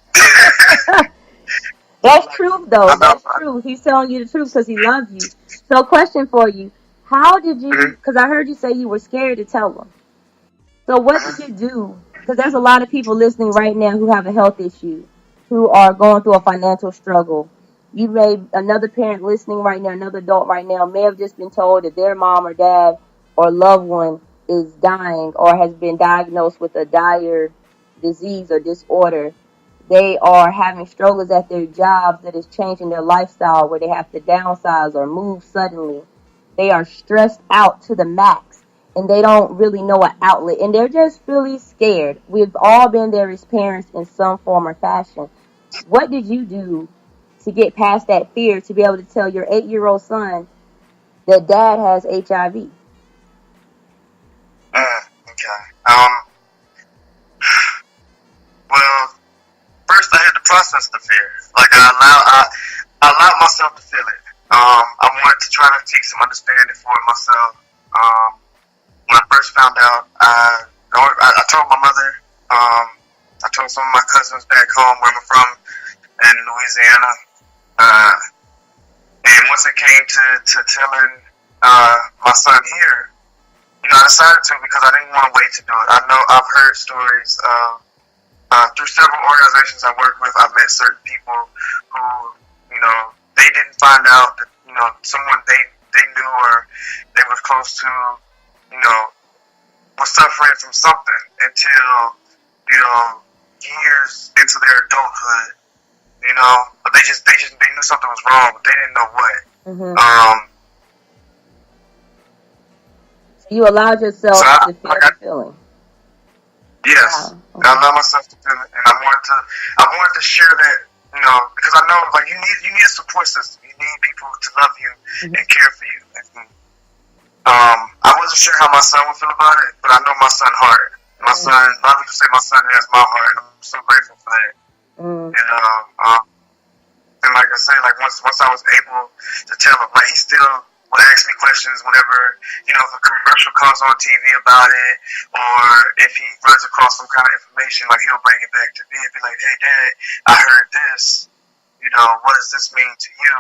That's truth, though. That's truth. He's telling you the truth because he loves you. So, question for you. How did you, because I heard you say you were scared to tell him. So, what did you do? Because there's a lot of people listening right now who have a health issue, who are going through a financial struggle. Another parent listening right now, another adult right now, may have just been told that their mom or dad or loved one is dying or has been diagnosed with a dire disease or disorder. They are having struggles at their jobs that is changing their lifestyle where they have to downsize or move suddenly. They are stressed out to the max and they don't really know an outlet and they're just really scared. We've all been there as parents in some form or fashion. What did you do to get past that fear to be able to tell your 8-year-old son that dad has HIV? Okay. Well, first I had to process the fear. I allowed myself to feel it. I wanted to try to take some understanding for it myself. When I first found out, I told my mother. I told some of my cousins back home where I'm from in Louisiana. And once it came to telling my son here, I decided to because I didn't want to wait to do it. I know I've heard stories of through several organizations I work with. I've met certain people who, they didn't find out that someone they knew or they were close to, was suffering from something until years into their adulthood. But they knew something was wrong, but they didn't know what. Mm-hmm. You allowed yourself to feel the feeling. Yes, wow. I allowed myself to feel it, and I wanted to share that, because I know you need a support system. You need people to love you and care for you. And, I wasn't sure how my son would feel about it, but I know my son's heart. My son, a lot of people say my son has my heart. I'm so grateful for that. And like I say, like once I was able to tell him, like he still would ask me questions whenever, if a commercial comes on TV about it, or if he runs across some kind of information, like he'll bring it back to me and be like, "Hey, Dad, I heard this. What does this mean to you?"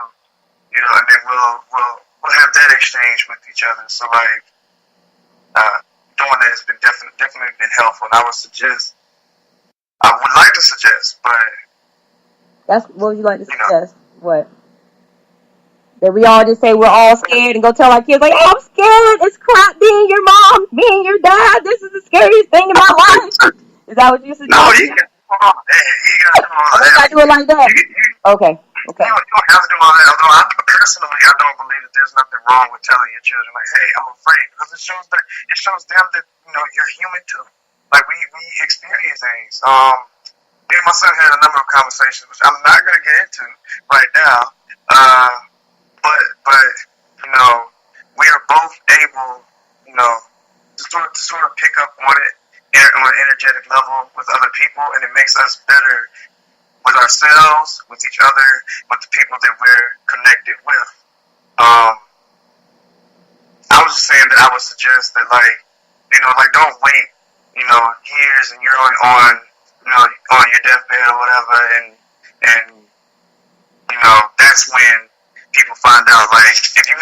And then we'll have that exchange with each other. So like, doing that has been definitely been helpful. And I would like to suggest, but what would you like to suggest? What? That we all just say we're all scared and go tell our kids like, "Oh, I'm scared. It's crap being your mom, being your dad. This is the scariest thing in my life." Is that what you suggest? No, you got to do all that. You got to do all that. You got to do it like that. Okay. You don't have to do all that. Although personally, I don't believe that there's nothing wrong with telling your children like, "Hey, I'm afraid," because it shows them that you're human too. Like we experience things. Me and my son had a number of conversations, which I'm not going to get into right now. But we are both able, to sort of pick up on it on an energetic level with other people, and it makes us better with ourselves, with each other, with the people that we're connected with. I was just saying that I would suggest that, don't wait, years and you're on your deathbed or whatever, and that's when people find out. Like, if you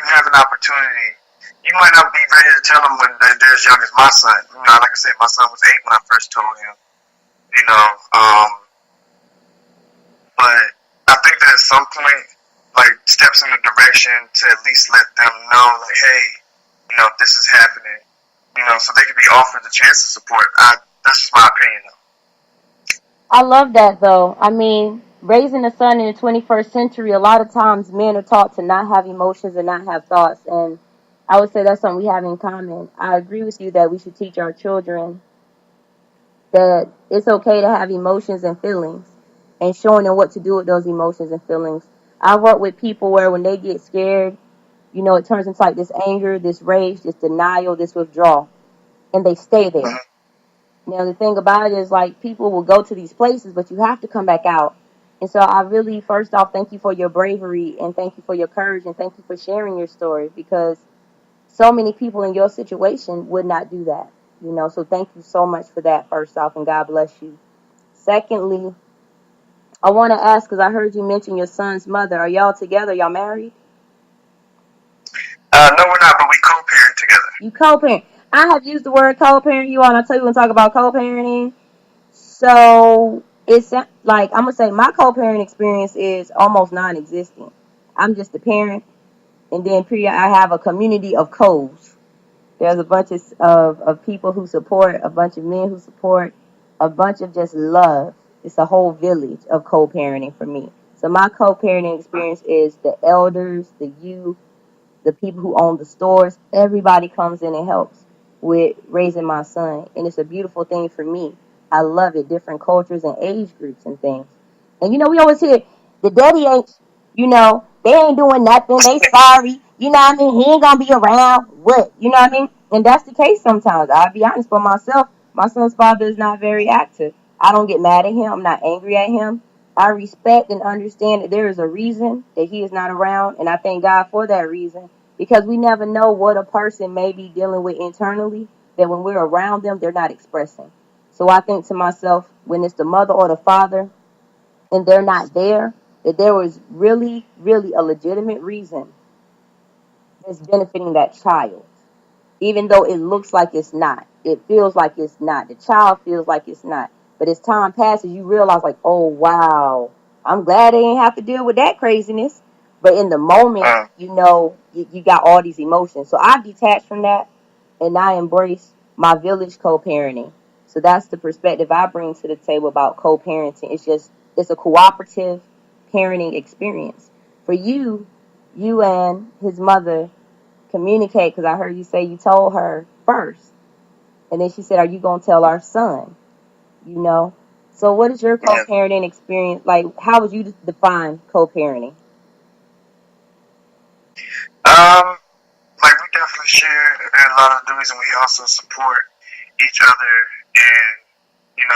have an opportunity, you might not be ready to tell them when they're as young as my son. Like I said, my son was 8 when I first told him. But I think that at some point, like, steps in the direction to at least let them know, like, hey, this is happening. So they can be offered the chance to support. That's just my opinion, though. I love that, though. I mean, raising a son in the 21st century, a lot of times men are taught to not have emotions and not have thoughts, and I would say that's something we have in common. I agree with you that we should teach our children that it's okay to have emotions and feelings, and showing them what to do with those emotions and feelings. I've worked with people where when they get scared, it turns into like this anger, this rage, this denial, this withdrawal, and they stay there. Now, the thing about it is, like, people will go to these places, but you have to come back out. And so I really, first off, thank you for your bravery, and thank you for your courage, and thank you for sharing your story, because so many people in your situation would not do that. So thank you so much for that, first off, and God bless you. Secondly, I want to ask, because I heard you mention your son's mother. Are y'all together? Y'all married? No, we're not, but we co-parent together. You co-parent. I have used the word co-parent, you all, and I'll tell you when to talk about co-parenting. So it's like, I'm going to say my co-parent experience is almost non-existent. I'm just a parent, and then I have a community of co's. There's a bunch of people who support, a bunch of men who support, a bunch of just love. It's a whole village of co-parenting for me. So my co-parenting experience is the elders, the youth, the people who own the stores. Everybody comes in and helps with raising my son, and it's a beautiful thing for me. I love it. Different cultures and age groups and things. And we always hear the daddy ain't, they ain't doing nothing. They sorry. You know what I mean? He ain't gonna be around. What? You know what I mean? And that's the case sometimes. I'll be honest for myself. My son's father is not very active. I don't get mad at him. I'm not angry at him. I respect and understand that there is a reason that he is not around, and I thank God for that reason, because we never know what a person may be dealing with internally, that when we're around them, they're not expressing. So I think to myself, when it's the mother or the father and they're not there, that there was really, really a legitimate reason that's benefiting that child. Even though it looks like it's not. It feels like it's not. The child feels like it's not. But as time passes, you realize, like, oh, wow, I'm glad they didn't have to deal with that craziness. But in the moment, you got all these emotions. So I've detached from that, and I embrace my village co-parenting. So that's the perspective I bring to the table about co-parenting. It's a cooperative parenting experience. For you and his mother communicate, because I heard you say you told her first. And then she said, are you going to tell our son? So what is your co-parenting experience? Like, how would you define co-parenting? Like, we share a lot of duties, and we also support each other in, in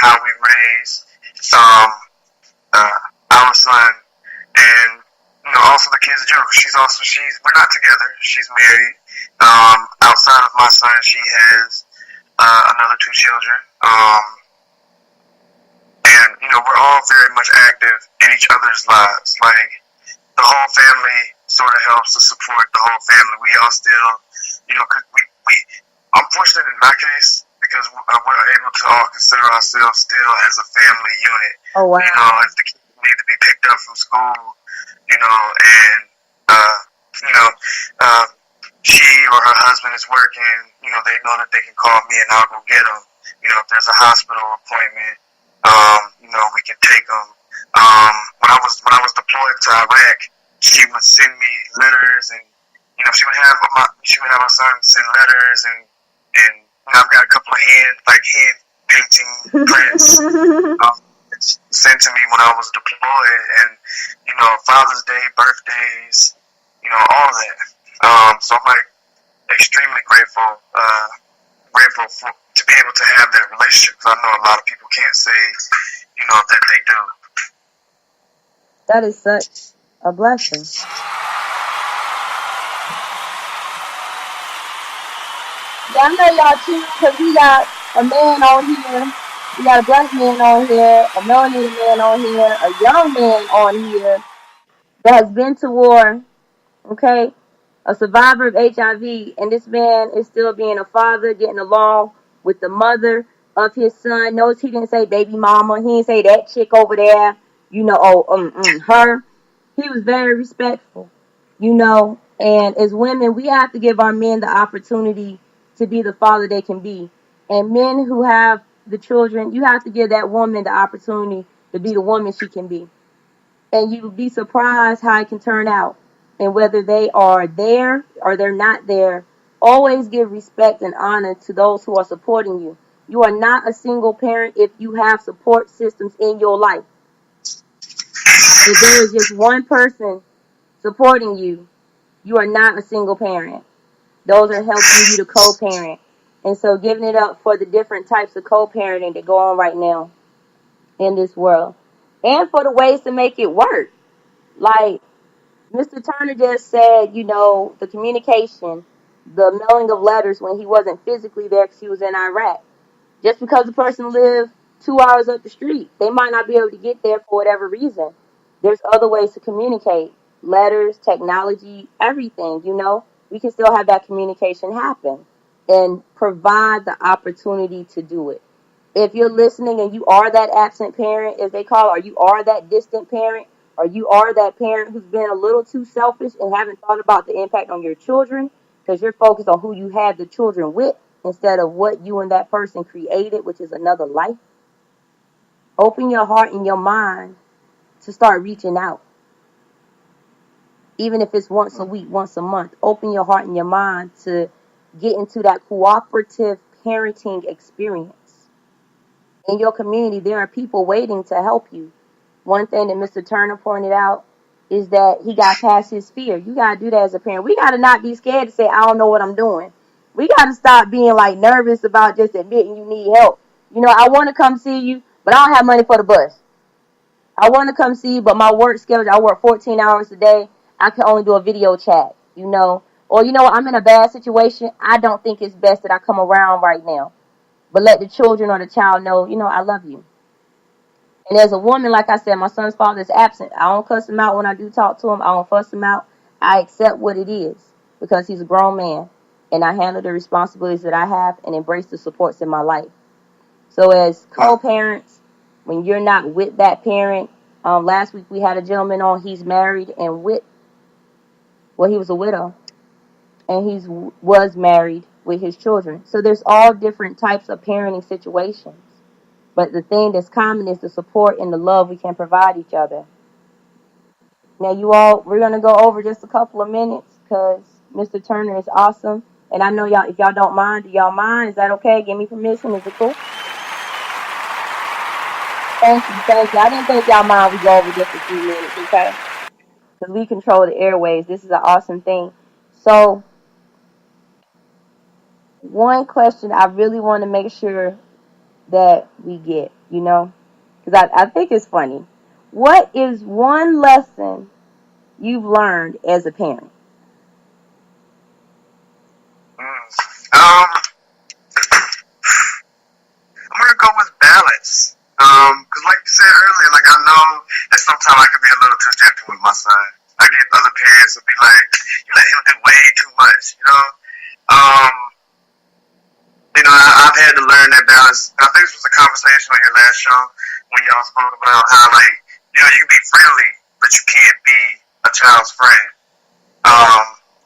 how we raise our son, and also the kids of Joe. We're not together. She's married. Outside of my son, she has another 2 children. And we're all very much active in each other's lives. Like, the whole family sort of helps to support the whole family. We all still, cause I'm fortunate in my case because we're able to all consider ourselves still as a family unit. Oh, wow. If the kids need to be picked up from school, and she or her husband is working, they know that they can call me and I'll go get them. If there's a hospital appointment, we can take them. When I was deployed to Iraq, she would send me letters, and she would have my son send letters, and I've got a couple of hand painting prints sent to me when I was deployed, and Father's Day, birthdays, all of that. So I'm like extremely grateful to be able to have that relationship, because I know a lot of people can't say that they do. That is such a blessing. Yeah, I know y'all too, because we got a man on here. We got a black man on here, a melanated man on here, a young man on here that has been to war, okay? A survivor of HIV, and this man is still being a father, getting along with the mother of his son. Notice he didn't say baby mama. He didn't say that chick over there, her. He was very respectful, and as women, we have to give our men the opportunity to be the father they can be. And men who have the children, you have to give that woman the opportunity to be the woman she can be. And you'll be surprised how it can turn out. And whether they are there or they're not there, always give respect and honor to those who are supporting you. You are not a single parent if you have support systems in your life. If there is just one person supporting you, you are not a single parent. Those are helping you to co-parent. And so giving it up for the different types of co-parenting that go on right now in this world. And for the ways to make it work. Like Mr. Turner just said, the communication, the mailing of letters when he wasn't physically there because he was in Iraq. Just because the person lived 2 hours up the street, they might not be able to get there for whatever reason. There's other ways to communicate. Letters, technology, everything, We can still have that communication happen and provide the opportunity to do it. If you're listening and you are that absent parent, as they call it, or you are that distant parent, or you are that parent who's been a little too selfish and haven't thought about the impact on your children because you're focused on who you had the children with instead of what you and that person created, which is another life. Open your heart and your mind to start reaching out. Even if it's once a week, once a month, open your heart and your mind to get into that cooperative parenting experience. In your community, there are people waiting to help you. One thing that Mr. Turner pointed out is that he got past his fear. You got to do that as a parent. We got to not be scared to say, I don't know what I'm doing. We got to stop being nervous about just admitting you need help. I want to come see you, but I don't have money for the bus. I want to come see you, but my work schedule, I work 14 hours a day. I can only do a video chat, Or, I'm in a bad situation. I don't think it's best that I come around right now. But let the children or the child know, I love you. And as a woman, like I said, my son's father is absent. I don't cuss him out when I do talk to him. I don't fuss him out. I accept what it is because he's a grown man. And I handle the responsibilities that I have and embrace the supports in my life. So as co-parents, when you're not with that parent, last week we had a gentleman on, he's married and he was a widow. And he was married with his children. So there's all different types of parenting situations. But the thing that's common is the support and the love we can provide each other. Now, you all, we're going to go over just a couple of minutes because Mr. Turner is awesome. And I know y'all, if y'all don't mind, do y'all mind? Is that okay? Give me permission. Is it cool? Thank you. I didn't think y'all mind we go over just a few minutes, okay? Because we control the airways. This is an awesome thing. So, one question I really want to make sure that we get, because I think it's funny. What is one lesson you've learned as a parent? I'm gonna go with balance. Cause like you said earlier, like I know that sometimes I can be a little too gentle with my son. I get other parents will be like, you let him do way too much, Um, I've had to learn that balance. I think this was a conversation on your last show when y'all spoke about how, like, you can be friendly, but you can't be a child's friend.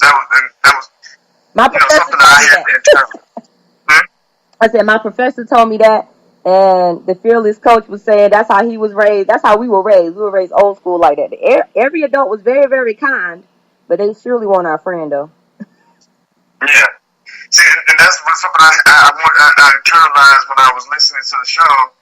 That was My professor something that I had to internalize. I said my professor told me that, and the fearless coach was saying that's how he was raised. That's how we were raised. We were raised old school like that. Every adult was very, very kind, but they surely weren't our friend, though. Yeah. See, and that's something I internalized when I was listening to the show,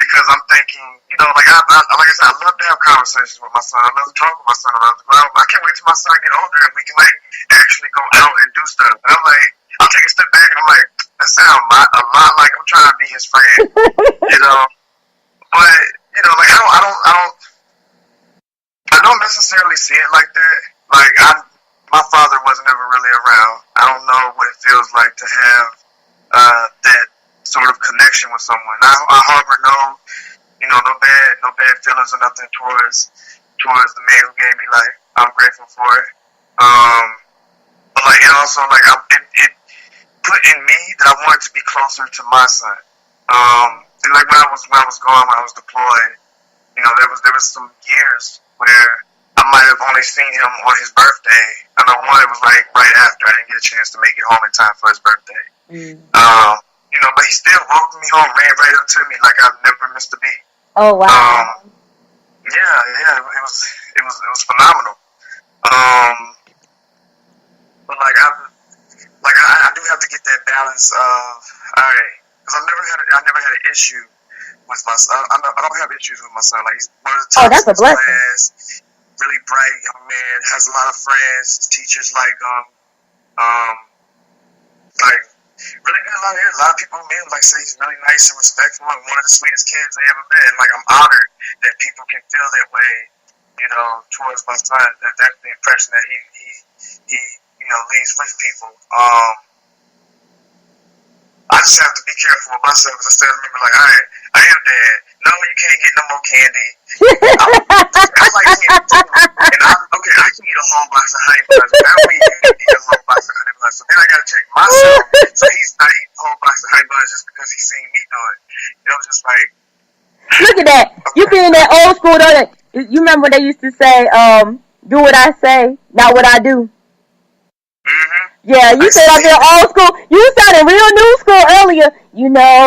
because I'm thinking, like I said, I love to have conversations with my son. I love to talk with my son. I can't wait till my son get older and we can like actually go out and do stuff. And I'm like, I'll take a step back and I'm like, that sounds a lot like I'm trying to be his friend, But like I don't necessarily see it like that. Like my father wasn't ever really around. I don't know what it feels like to have that sort of connection with someone. I harbor no bad feelings or nothing towards the man who gave me life. I'm grateful for it. But like it also like it put in me that I wanted to be closer to my son. And like when I was deployed, there was some years where I might have only seen him on his birthday. I know one, it was like right after. I didn't get a chance to make it home in time for his birthday. But he still welcomed me home, ran right up to me like I've never missed a beat. Oh wow. Yeah, it was phenomenal. But like I do have to get that balance of because I never had an issue with my son. I don't have issues with my son. Like he's one of the top that's a blessing. class, really bright young man, has a lot of friends. His teachers like really good. A lot of people say he's really nice and respectful and one of the sweetest kids they ever met. And like I'm honored that people can feel that way, towards my son. That's the impression that he leaves with people. I just have to be careful with myself because instead of remember like, all right, I am dead. No, you can't get no more candy. I like candy too. And I can eat a whole box of honey buns. But I don't eat a whole box of honey buns. So then I got to check myself. So he's not eating a whole box of honey buns just because he's seen me do it. Just like. Look at that. Okay. You being that old school, don't it? You remember when they used to say, do what I say, not what I do. Mm-hmm. Yeah, you said I'm being old school. You sounded real new school earlier.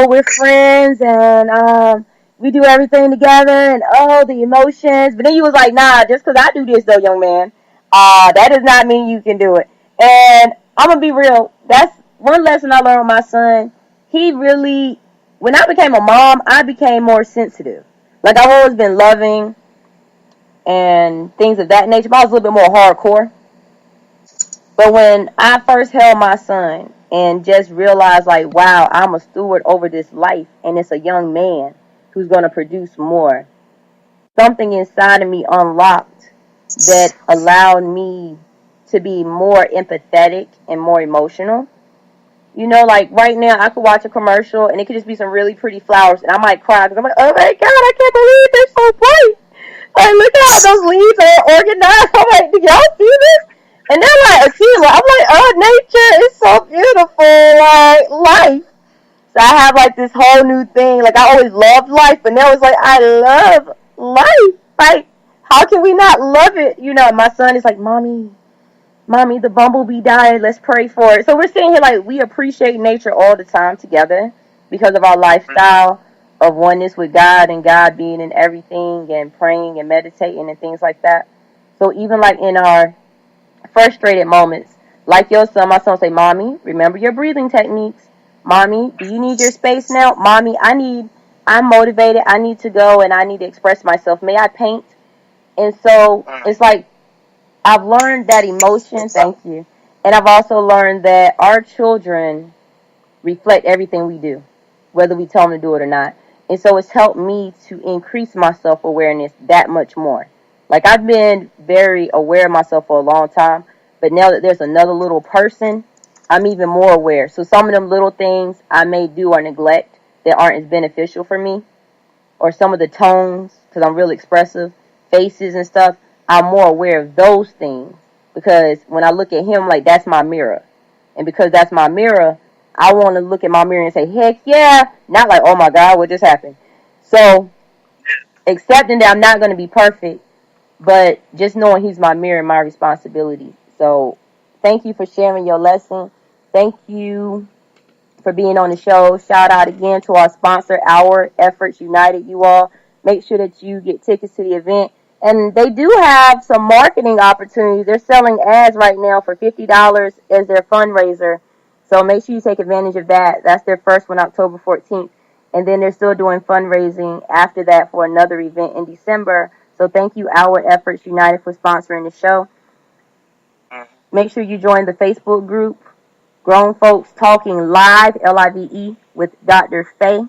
We're friends and we do everything together and the emotions. But then you was like, nah, just because I do this though, young man, that does not mean you can do it. And I'm gonna be real. That's one lesson I learned with my son. He really, when I became a mom, I became more sensitive. Like I've always been loving and things of that nature, but I was a little bit more hardcore. But when I first held my son and just realized, like, wow, I'm a steward over this life, and it's a young man who's going to produce more, something inside of me unlocked that allowed me to be more empathetic and more emotional. Like right now, I could watch a commercial, and it could just be some really pretty flowers, and I might cry because I'm like, oh my God, I can't believe they're so bright. Like, look at how those leaves are organized. I'm like, do y'all see this? And they're like, I'm like, oh, nature is so beautiful, like life. So I have like this whole new thing. Like I always loved life, but now it's like I love life. Like, how can we not love it? My son is like, mommy, the bumblebee died. Let's pray for it. So we're sitting here like we appreciate nature all the time together because of our lifestyle of oneness with God and God being in everything and praying and meditating and things like that. So even like in our frustrated moments, like your son, my son will say, mommy, remember your breathing techniques. Mommy, do you need your space now? Mommy, I'm motivated. I need to go and I need to express myself. May I paint? And so it's like I've learned that emotion. Thank you. And I've also learned that our children reflect everything we do, whether we tell them to do it or not. And so it's helped me to increase my self-awareness that much more. Like, I've been very aware of myself for a long time, but now that there's another little person, I'm even more aware. So some of them little things I may do or neglect that aren't as beneficial for me, or some of the tones, because I'm real expressive, faces and stuff, I'm more aware of those things. Because when I look at him, like, that's my mirror. And because that's my mirror, I want to look at my mirror and say, heck yeah. Not like, oh my God, what just happened? So, accepting that I'm not going to be perfect, but just knowing he's my mirror and my responsibility. So, thank you for sharing your lesson. Thank you for being on the show. Shout out again to our sponsor, Our Efforts United, you all. Make sure that you get tickets to the event. And they do have some marketing opportunities. They're selling ads right now for $50 as their fundraiser. So make sure you take advantage of that. That's their first one, October 14th. And then they're still doing fundraising after that for another event in December. So thank you, Our Efforts United, for sponsoring the show. Make sure you join the Facebook group, Grown Folks Talking Live, Live, with Dr. Faye.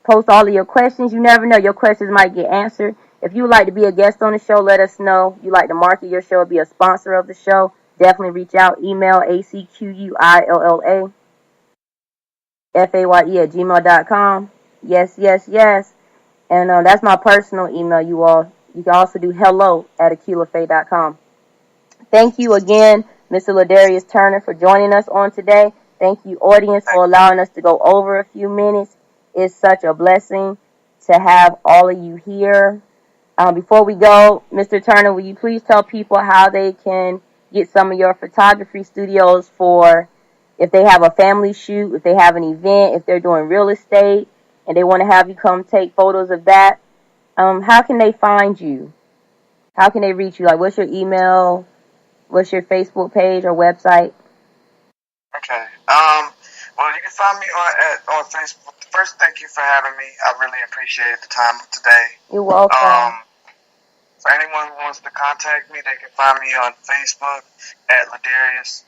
Post all of your questions. You never know, your questions might get answered. If you would like to be a guest on the show, let us know. You like to market your show, be a sponsor of the show, definitely reach out. Email ACQUILLAFAYE@gmail.com. Yes, yes, yes. And that's my personal email, you all. You can also do hello@aquilafay.com. Thank you again, Mr. LeDarrius Turner, for joining us on today. Thank you, audience, for allowing us to go over a few minutes. It's such a blessing to have all of you here. Before we go, Mr. Turner, will you please tell people how they can get some of your photography studios for if they have a family shoot, if they have an event, if they're doing real estate, and they want to have you come take photos of that? How can they find you? How can they reach you? Like, what's your email? What's your Facebook page or website? Okay. Well, you can find me on Facebook. First, thank you for having me. I really appreciate the time today. You're welcome. For anyone who wants to contact me, they can find me on Facebook at LeDarrius.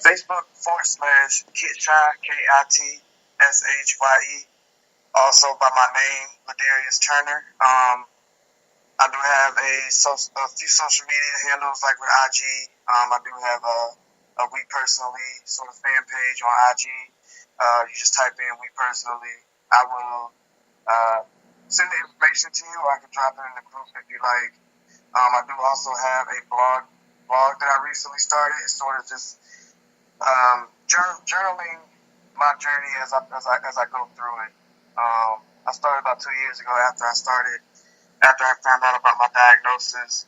Facebook.com/KitShy, KITSHYE. Also by my name, LeDarrius Turner. I do have a few social media handles like with IG. I do have a WePersonally sort of fan page on IG. You just type in WePersonally. I will send the information to you, or I can drop it in the group if you like. I do also have a blog that I recently started. It's sort of just journaling my journey as I go through it. I started about 2 years ago after I found out about my diagnosis,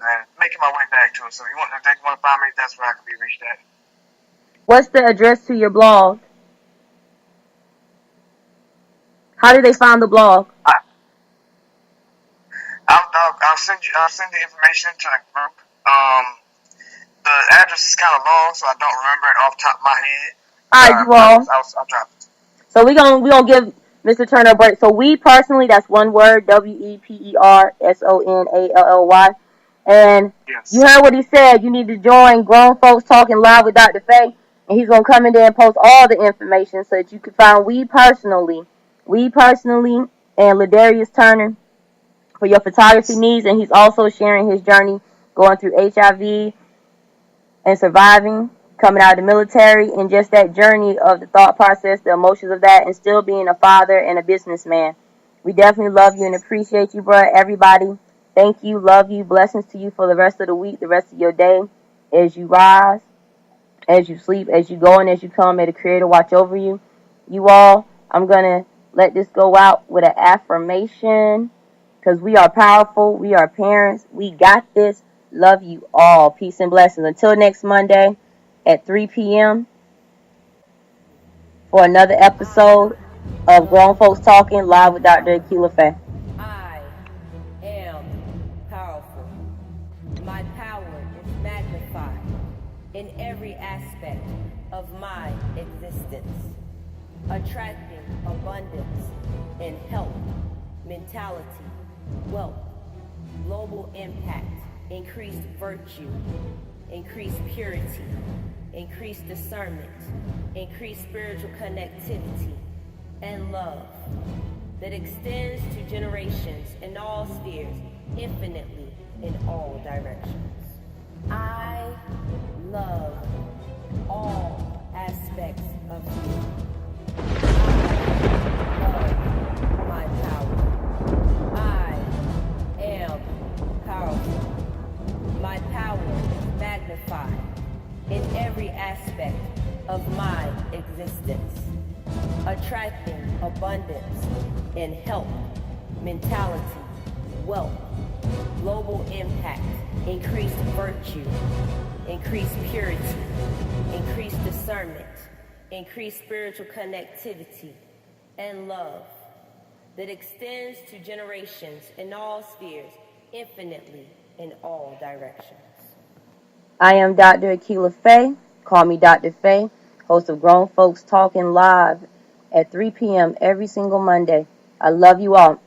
and making my way back to it. So if they want to find me, that's where I can be reached at. What's the address to your blog? How do they find the blog? I'll send the information to the group. The address is kind of long, so I don't remember it off the top of my head. All right, you all. I'll drop it. So we gonna give Mr. Turner a break. So WePersonally, that's one word, WePersonally. And yes, you heard what he said. You need to join Grown Folks Talking Live with Dr. Faye. And he's going to come in there and post all the information so that you can find WePersonally and LeDarrius Turner for your photography needs. And he's also sharing his journey going through HIV and surviving, coming out of the military, and just that journey of the thought process, the emotions of that, and still being a father and a businessman. We definitely love you and appreciate you, bro. Everybody, thank you, love you, blessings to you for the rest of the week, the rest of your day, as you rise, as you sleep, as you go, and as you come. May the Creator watch over you. You all, I'm going to let this go out with an affirmation, because we are powerful, we are parents, we got this. Love you all. Peace and blessings. Until next Monday at 3 p.m. for another episode of Grown Folks Talking Live with Dr. Aquila Faye. I am powerful. My power is magnified in every aspect of my existence, attracting abundance in health, mentality, wealth, global impact, increased virtue, increased purity, increased discernment, increased spiritual connectivity, and love that extends to generations in all spheres, infinitely in all directions. I love all aspects of you. I love my power. I am powerful. My power is magnified in every aspect of my existence, attracting abundance in health, mentality, wealth, global impact, increased virtue, increased purity, increased discernment, increased spiritual connectivity, and love that extends to generations in all spheres, infinitely in all directions. I am Dr. Akila Faye. Call me Dr. Faye, host of Grown Folks Talking Live at 3 p.m. every single Monday. I love you all.